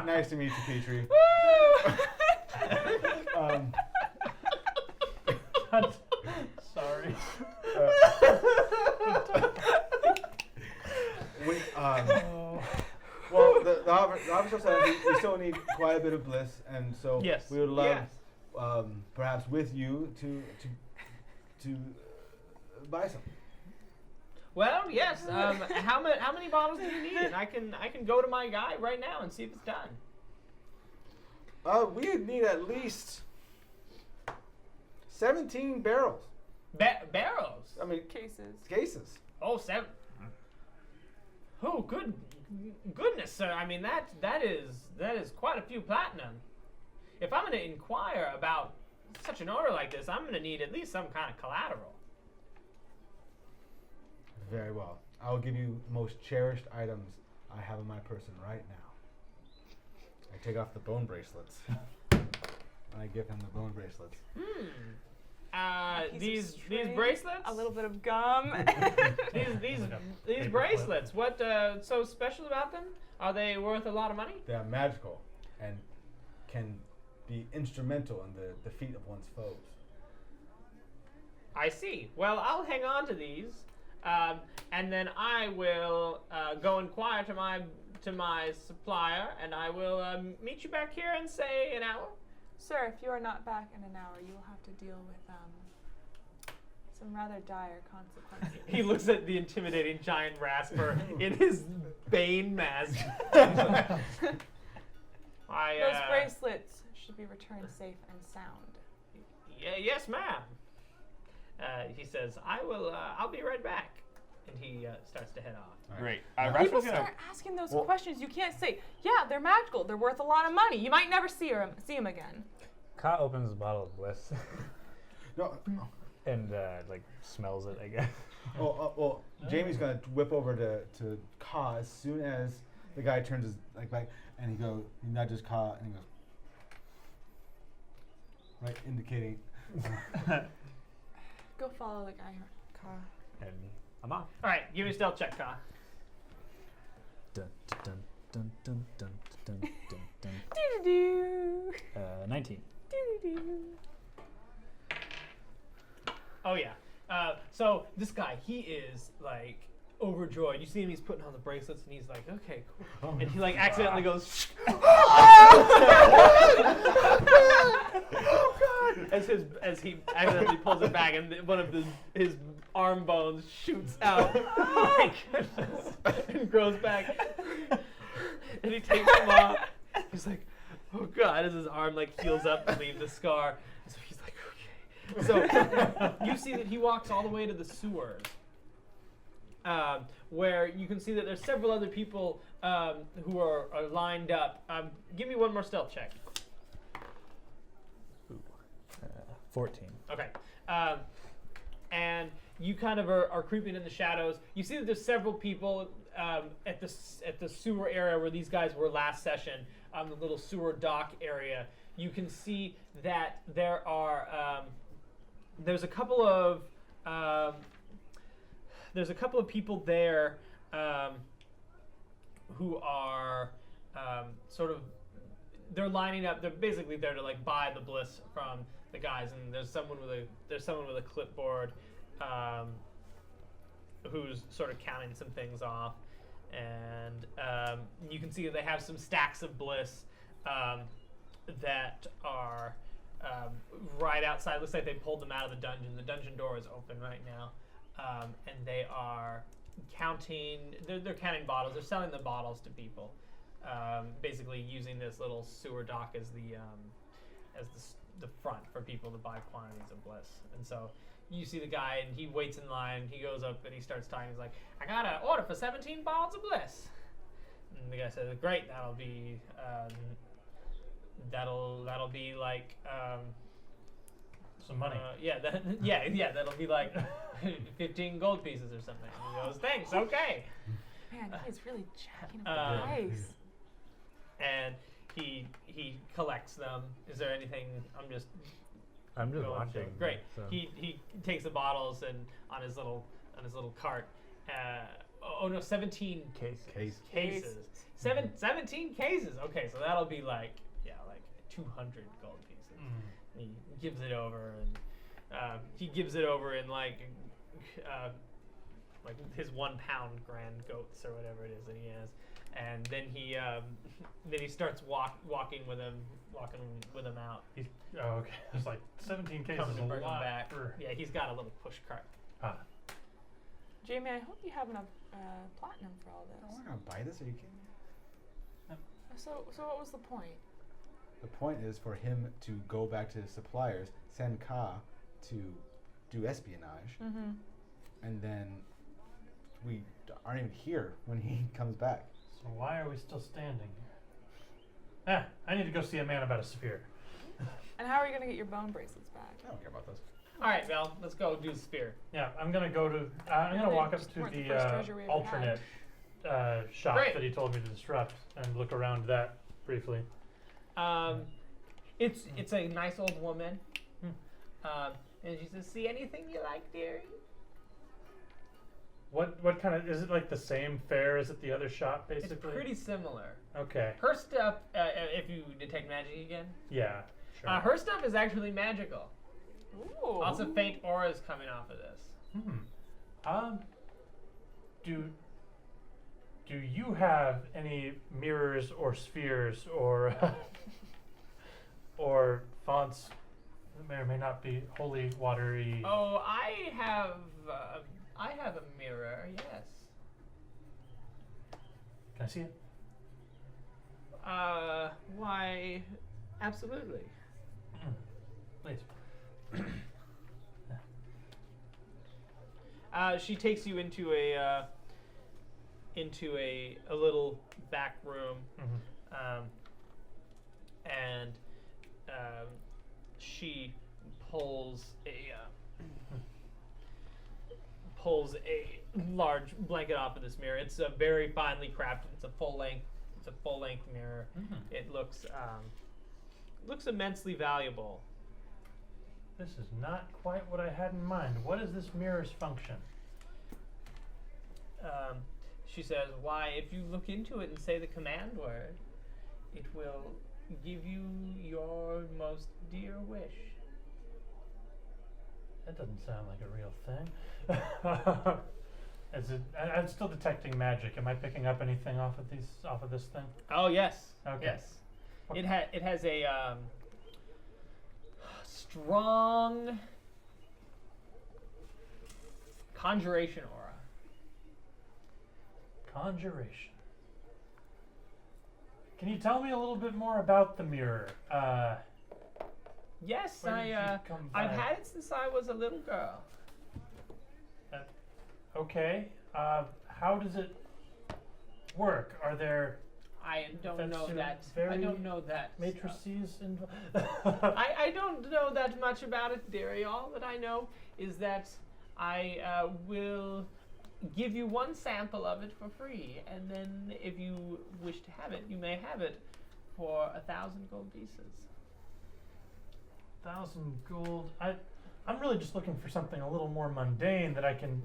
Nice to meet you, Petrie. Sorry. Well, the officer said we still need quite a bit of bliss, and so Yes. we would love, Yes. perhaps with you, to buy some. Well, yes. How many bottles do you need? And I can go to my guy right now and see if it's done. We would need at least 17 barrels. Barrels. I mean, Cases. cases. Oh, 7. Oh, goodness, sir. I mean that is quite a few platinum. If I'm going to inquire about such an order like this, I'm going to need at least some kind of collateral. Very well. I will give you the most cherished items I have in my person right now. I take off the bone bracelets. And I give him the bone bracelets. A piece of These string, bracelets. A little bit of gum. These paper bracelets. What so special about them? Are they worth a lot of money? They are magical and can be instrumental in the defeat of one's foes. I see. Well, I'll hang on to these, and then I will go inquire to my supplier, and I will meet you back here in say an hour. Sir, if you are not back in an hour, you will have to deal with some rather dire consequences. He looks at the intimidating giant Rasper in his Bane mask. Those bracelets should be returned safe and sound. Yes, ma'am. He says, I'll be right back. And he starts to head off. Great. People Rasper's gonna. start asking those questions. You can't say, yeah, they're magical. They're worth a lot of money. You might never see them again. Ka opens a bottle of bliss No. and like smells it, I guess. Well, Jamie's gonna whip over to Ka as soon as the guy turns his back, and he nudges Ka, and he goes, right, indicating. Go follow the guy, Ka. And I'm off. All right, give me a stealth check, Ka. Dun, dun, dun, dun, dun, dun, dun, dun. Doo-doo-doo. 19. Doo-doo-doo. Oh yeah. So this guy, he is like overjoyed. You see him; he's putting on the bracelets, and he's like, "Okay, cool." And he like accidentally goes, as he accidentally pulls it back, and one of his arm bones shoots out. Oh my goodness! And grows back. And he takes them off. He's like, "Oh God!" As his arm like heals up and leaves a scar. So he's like, "Okay." So you see that he walks all the way to the sewers, where you can see that there's several other people who are lined up. Give me one more stealth check. 14. Okay. And you kind of are creeping in the shadows. You see that there's several people at the sewer area where these guys were last session, the little sewer dock area. You can see that there are there's a couple of people there who are sort of, they're lining up. They're basically there to like buy the bliss from the guys, and there's someone with a clipboard who's sort of counting some things off, and you can see that they have some stacks of bliss that are right outside. Looks like they pulled them out of the dungeon. The dungeon door is open right now, and they are counting. They're counting bottles. They're selling the bottles to people, basically using this little sewer dock as the front for people to buy quantities of bliss. And so you see the guy, and he waits in line. He goes up and he starts talking. He's like, "I got an order for 17 bottles of bliss." And the guy says, "Great, that'll be like some money. That'll be like 15 gold pieces or something." And he goes, "Thanks, okay." Man, he's really jacking up the price. And he collects them. Is there anything? I'm just going watching. Great. So. He takes the bottles and on his little cart. 17 cases. Cases. 17 cases. Okay, so that'll be like 200 gold pieces. And he gives it over, and he gives it over in like his 1 pound grand goats or whatever it is that he has. And then he starts walking with him out. Okay. It's like 17 cases Coming to is a bring him lot back. for... Yeah, he's got a little push cart. Jamie, I hope you have enough platinum for all Oh, this. we're gonna buy this? Are you kidding me? So what was the point? The point is for him to go back to his suppliers, send Ka to do espionage, and then we aren't even here when he comes back. So why are we still standing here? I need to go see a man about a sphere. And how are you going to get your bone bracelets back? I don't care about those. All right, Val, let's go do the spear. Yeah, I'm gonna go to. I'm gonna walk up Just to weren't the the first treasure we ever alternate shop Great. that he told me to disrupt and look around that briefly. It's a nice old woman. And she says, "See anything you like, dearie?" What kind of is it? Like the same fare as at the other shop, basically. It's pretty similar. Okay. Her stuff, if you detect magic again, Yeah. Sure. her stuff is actually magical. Ooh. Lots of faint auras coming off of this. Do you have any mirrors or spheres or or fonts that may or may not be holy watery? Oh, I have a mirror. Yes. Can I see it? Why? Absolutely. Please. She takes you into a little back room, and she pulls a large blanket off of this mirror. It's a very finely crafted. It's a full length mirror. It looks immensely valuable. This is not quite what I had in mind. What is this mirror's function? She says, "Why, if you look into it and say the command word, it will give you your most dear wish." That doesn't sound like a real thing. Is it? I'm still detecting magic. Am I picking up anything off of this thing? Oh yes, Okay. yes. It has a strong conjuration aura. Conjuration. Can you tell me a little bit more about the mirror? Yes, Where did you come I've by? had it since I was a little girl. Okay. How does it work? Are there I don't That's know a that. I very don't know that. matrices involved? I don't know that much about it, dearie. All that I know is that I will give you one sample of it for free, and then if you wish to have it, you may have it for 1,000 gold pieces. 1,000 gold. I'm really just looking for something a little more mundane that I can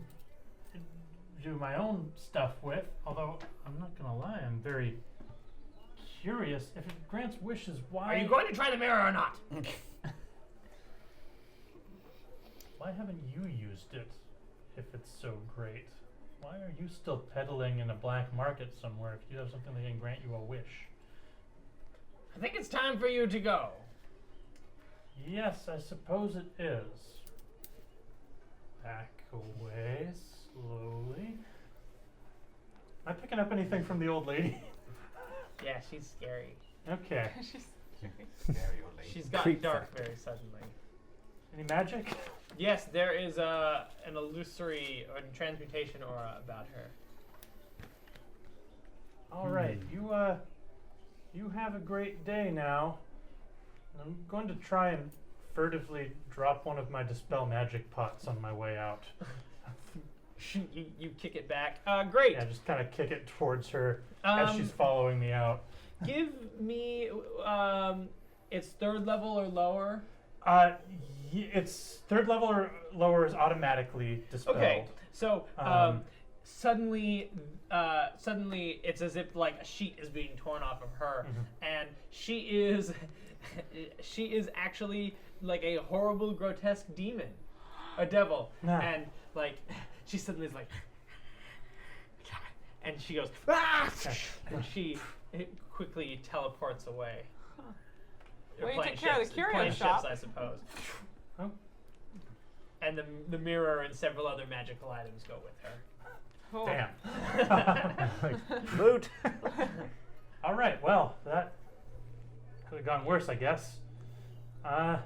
do my own stuff with. Although I'm not gonna lie, I'm very curious. If it grants wishes, why? Are you going to try the mirror or not? Why haven't you used it? If it's so great, why are you still peddling in a black market somewhere? If you have something that can grant you a wish. I think it's time for you to go. Yes, I suppose it is. Back away slowly. Am I picking up anything from the old lady? Yeah, she's scary. Okay. Very old lady. She's got Creep dark factor. very suddenly. Any magic? Yes, there is an illusory or transmutation aura about her. All right, you have a great day now. I'm going to try and furtively drop one of my dispel magic pots on my way out. you kick it back. Great. Yeah, just kind of kick it towards her as she's following me out. Give me it's 3rd level or lower. It's 3rd level or lower is automatically dispelled. Okay, so suddenly it's as if like a sheet is being torn off of her, and she is actually like a horrible, grotesque demon, a devil, and like she suddenly is like, and she goes, ah! And she quickly teleports away. Well, you Playing took care of the ships- curio playing shop. ships, I suppose. Oh. And the mirror and several other magical items go with her. Cool. Damn. Boot. All right, well, that could have gone worse, I guess. I'm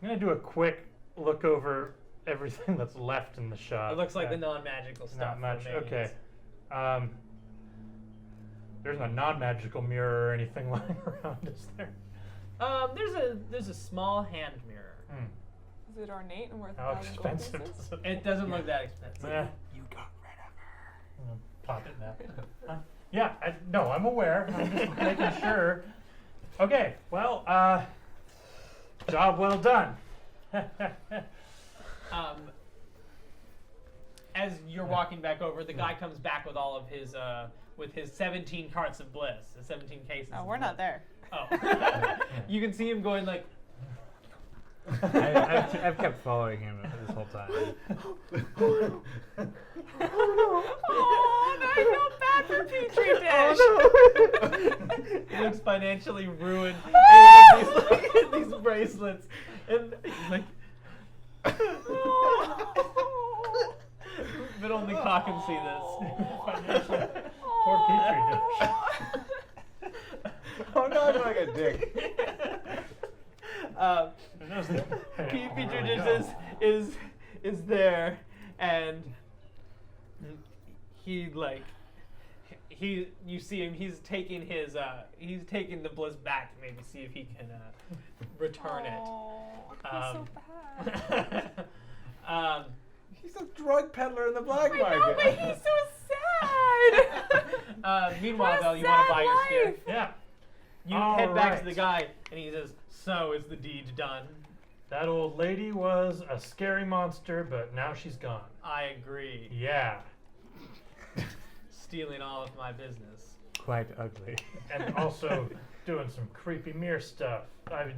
going to do a quick look over everything that's left in the shop. It looks like the non-magical stuff. Not much. remains. Okay. There's no non-magical mirror or anything lying around, is there? There's a small hand mirror. Is it ornate and worth How 1,000 gold expensive pieces? does it It doesn't look that expensive. Yeah. You got rid of her. Pop it now. Yeah, no, I'm aware. I'm just making sure. Okay, well, job well done. As you're walking back over, the guy comes back with all of his with his 17 carts of bliss, 17 cases. Oh, of we're not bliss. there. Oh, you can see him going like. I've kept following him this whole time. Oh, now I feel bad for Petri Dish. He looks financially ruined. And he has these bracelets, and he's like. But only Ka can see this. Poor Petri Dish. Oh no, I'm like a dick. Petri Dish is there, and you see him. He's taking the bliss back to maybe see if he can return it. Oh, I feel so bad. He's a drug peddler in the black I market. know, but he's so sad. Meanwhile, What a Val, you want to buy your sad sphere? life. Yeah, You All head back to right. the guy, and he says, "So is the deed done?" that old lady was a scary monster, but now she's gone. I agree. Yeah, Stealing all of my business. Quite ugly. and also doing some creepy mirror stuff.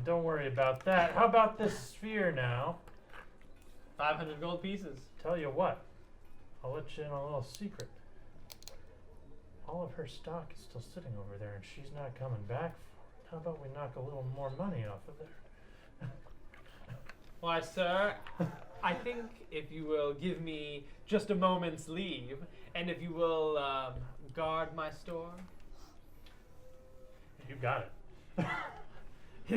Don't worry about that. How about this sphere now? 500 gold pieces. Tell you what, I'll let you in on a little secret. All of her stock is still sitting over there, and she's not coming back for it. How about we knock a little more money off of there? Why, sir, I think if you will give me just a moment's leave, and if you will guard my store. You got it.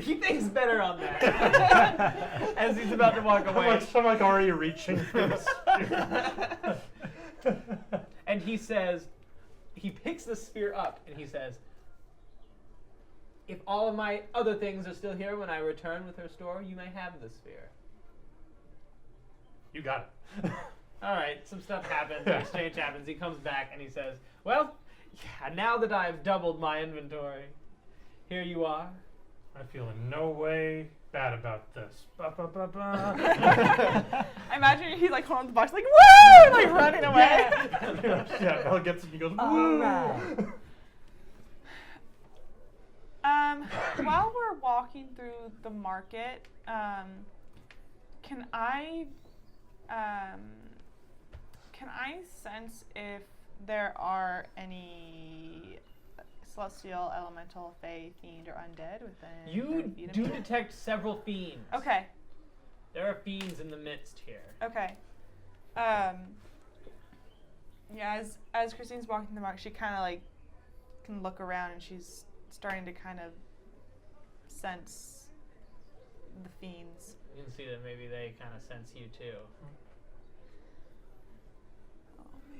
He thinks better on that. As he's about to walk away. I'm like already reaching for this. And he says, he picks the sphere up, and he says, if all of my other things are still here when I return with her store, you may have the sphere. You got it. All right, some stuff happens. The exchange happens. He comes back and he says, "Well, yeah, now that I've doubled my inventory, here you are." I feel in no way bad about this. Ba, ba, ba, ba. I imagine he's like holding the box, like woo, like running away. Yeah, Belle gets it. He goes, All woo. right. While we're walking through the market, can I sense if there are any celestial, elemental, fae, fiend, or undead within? You 30 feet of do me? detect several fiends. Okay. There are fiends in the midst here. Okay. Yeah, as Christine's walking the market, she kind of like can look around and she's starting to kind of sense the fiends. You can see that maybe they kind of sense you too. Oh man.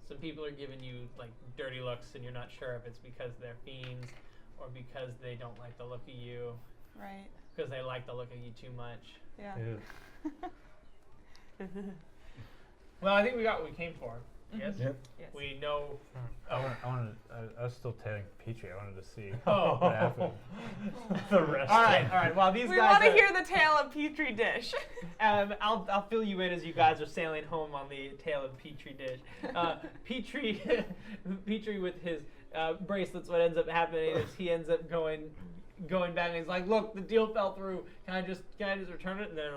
Some people are giving you like dirty looks, and you're not sure if it's because they're fiends or because they don't like the look of you, Right. because they like the look of you too much. Yeah. Ew. Well, I think we got what we came for. Yes. Yep. Yes. We know. I was still telling Petrie. I wanted to see Oh. what happened. The rest. All right. All right. While these We guys want to are- hear the tale of Petri dish. I'll fill you in as you guys are sailing home on the tale of Petri dish. Petri with his bracelets. What ends up happening is he ends up going back, and he's like, "Look, the deal fell through. Can I just return it?" And they're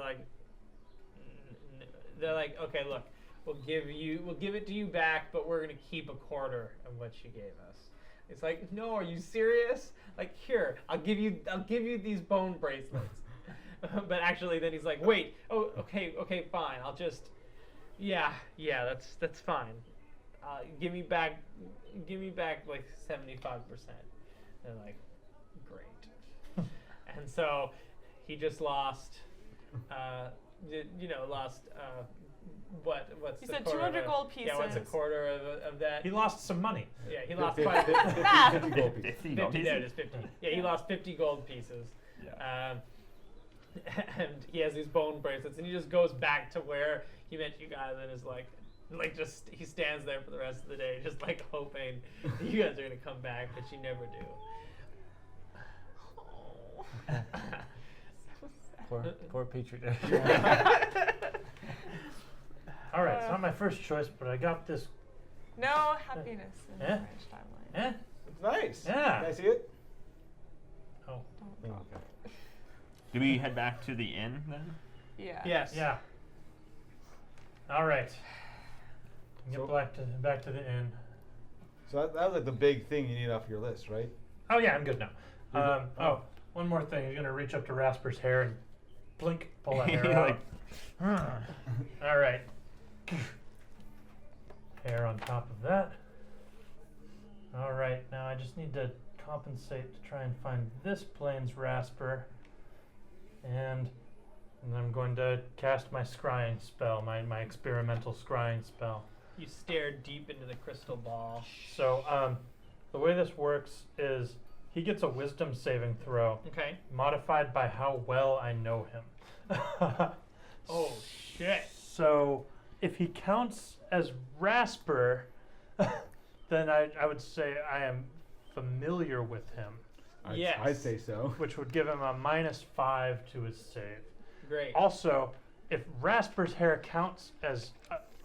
like, "Okay, look, we'll give it to you back, but we're gonna keep a quarter of what you gave us." It's like, "No, are you serious? Like, here, I'll give you these bone bracelets." But actually, then he's like, "Wait, oh, okay, fine. I'll just, yeah, that's fine. Give me back like 75%." They're like, "Great." And so he just lost, what's You the said quarter 200 of gold Yeah, what's a pieces. quarter of that? He lost some money. Yeah, he lost 50 quite. 50 gold pieces. 50 gold 50, there it pieces? is, 50. Yeah, he lost 50 gold pieces. Yeah. And he has these bone bracelets, and he just goes back to where he met you guys, and is like just he stands there for the rest of the day, just like hoping that you guys are gonna come back, but you never do. Poor Petrie. All right, it's not my first choice, but I got this. No happiness in the Eh? French timeline. Eh? It's nice. Yeah. Can I see it? Oh. Don't Oh, talk. okay. Do we head back to the inn then? Yeah. Yes. Yeah. All right. Get So- back to the inn. So that was like the big thing you need off your list, right? Oh yeah, I'm good now. You're good? Oh, one more thing. He's gonna reach up to Rasper's hair and blink, pull that hair You're out. like, All right. Hair on top of that. All right. Now I just need to compensate to try and find this plains Rasper, and I'm going to cast my scrying spell, my experimental scrying spell. You stare deep into the crystal ball. So the way this works is he gets a wisdom saving throw Okay. modified by how well I know him. Oh shit. So if he counts as Rasper, then I would say I am familiar with him, Yes. I'd say so. which would give him a -5 to his save. Great. Also, if Rasper's hair counts as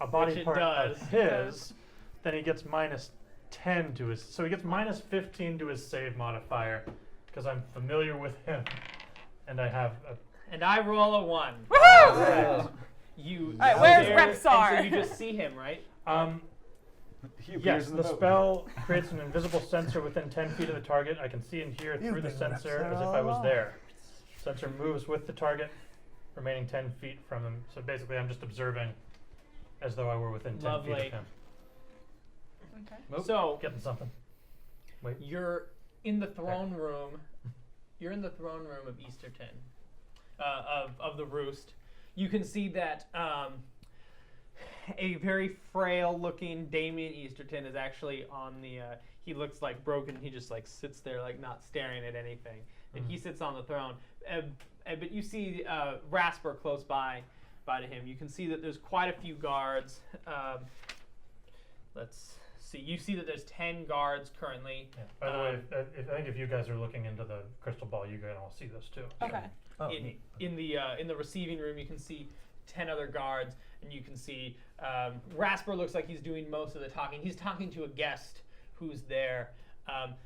a body Which it part does. of his, then he gets -10 to his. So he gets -15 to his save modifier because I'm familiar with him, and I have a. And I roll a 1. Woohoo! You. Alright, where's stare, and Repsar? So you just see him, right? He appears Yes, in the boat. spell creates an invisible sensor within 10 feet of the target. I can see and hear through the sensor as if I was there. Sensor moves with the target, remaining 10 feet from him. So basically, I'm just observing as though I were within 10 feet Lovely. of him. Okay. Nope, So getting something. Wait. you're in the throne room. You're in the throne room of Easterton, of the Roost. You can see that a very frail-looking Damien Easterton is actually on the. He looks like broken. He just like sits there, like not staring at anything. And he sits on the throne. But you see Rasper close by by to him. You can see that there's quite a few guards. Let's see. You see that there's 10 guards currently. Yeah. By the way, I think if you guys are looking into the crystal ball, you can all see this too. Okay. Oh, in, neat. in the receiving room, you can see 10 other guards, and you can see Rasper looks like he's doing most of the talking. He's talking to a guest who's there.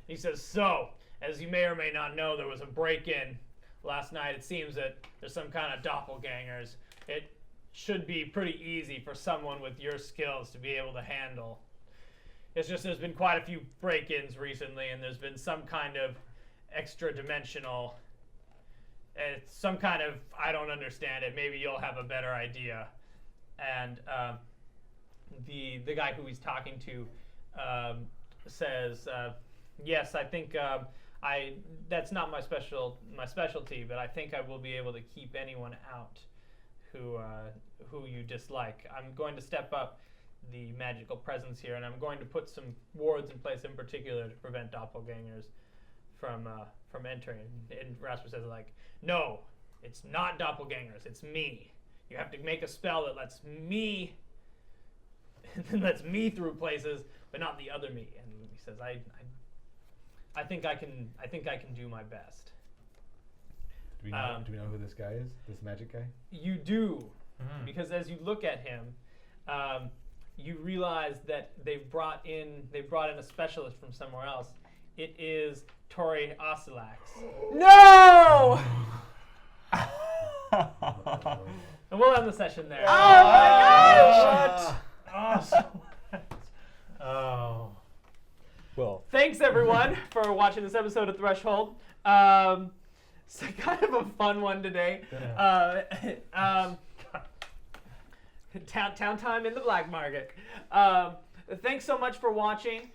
He says, "So, as you may or may not know, there was a break-in last night. It seems that there's some kind of doppelgangers. It should be pretty easy for someone with your skills to be able to handle. It's just there's been quite a few break-ins recently, and there's been some kind of extra-dimensional, some kind of, I don't understand it, maybe you'll have a better idea." And the guy who he's talking to says, "Yes, I think that's not my specialty, but I think I will be able to keep anyone out who you dislike. I'm going to step up the magical presence here, and I'm going to put some wards in place in particular to prevent doppelgangers from entering." And Rasper says, like, "No, it's not doppelgangers. It's me. You have to make a spell that lets me through places, but not the other me." And he says, I think I can do my best." Do we know who this guy is? This magic guy? You do, because as you look at him, you realize that they've brought in a specialist from somewhere else. It is Tori Osilax. No! And we'll end the session there. Oh my gosh! Awesome. Oh. Well, Thanks everyone for watching this episode of Threshold. It's kind of a fun one today. Town time in the black market. Thanks so much for watching.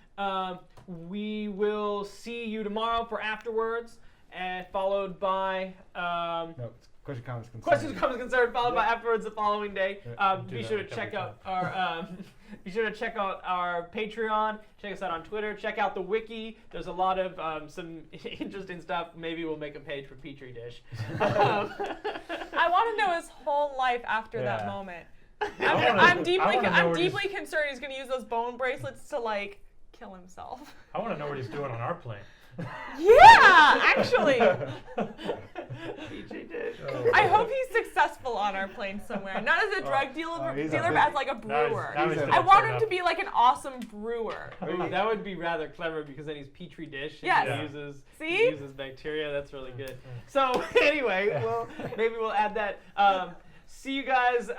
We will see you tomorrow for Afterwards, and followed by No, it's question, comments, concerns. Questions, Comments, Concerns, followed by Afterwards the following day. Do Be that sure to like check every out our be sure to check out our Patreon. Check us out on Twitter. Check out the wiki. There's a lot of some interesting stuff. Maybe we'll make a page for Petri Dish. I want to know his whole life after that Yeah. moment. wanna- I'm I deeply wanna know what deeply concerned he's going to use those bone bracelets to like kill himself. I want to know what he's doing on our plane. Yeah, actually. Petri Dish. I hope he's successful on our plane somewhere. Not as a drug dealer, he's a but big- as like a brewer. Now he's a- gonna I want turn him to up. be like an awesome brewer. Ooh, that would be rather clever because then he's Petri Dish. And Yes. he Yeah. uses See? he uses bacteria. That's really good. So anyway, maybe we'll add that. See you guys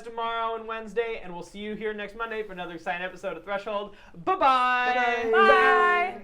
tomorrow and Wednesday, and we'll see you here next Monday for another exciting episode of Threshold. Bye-bye. Bye.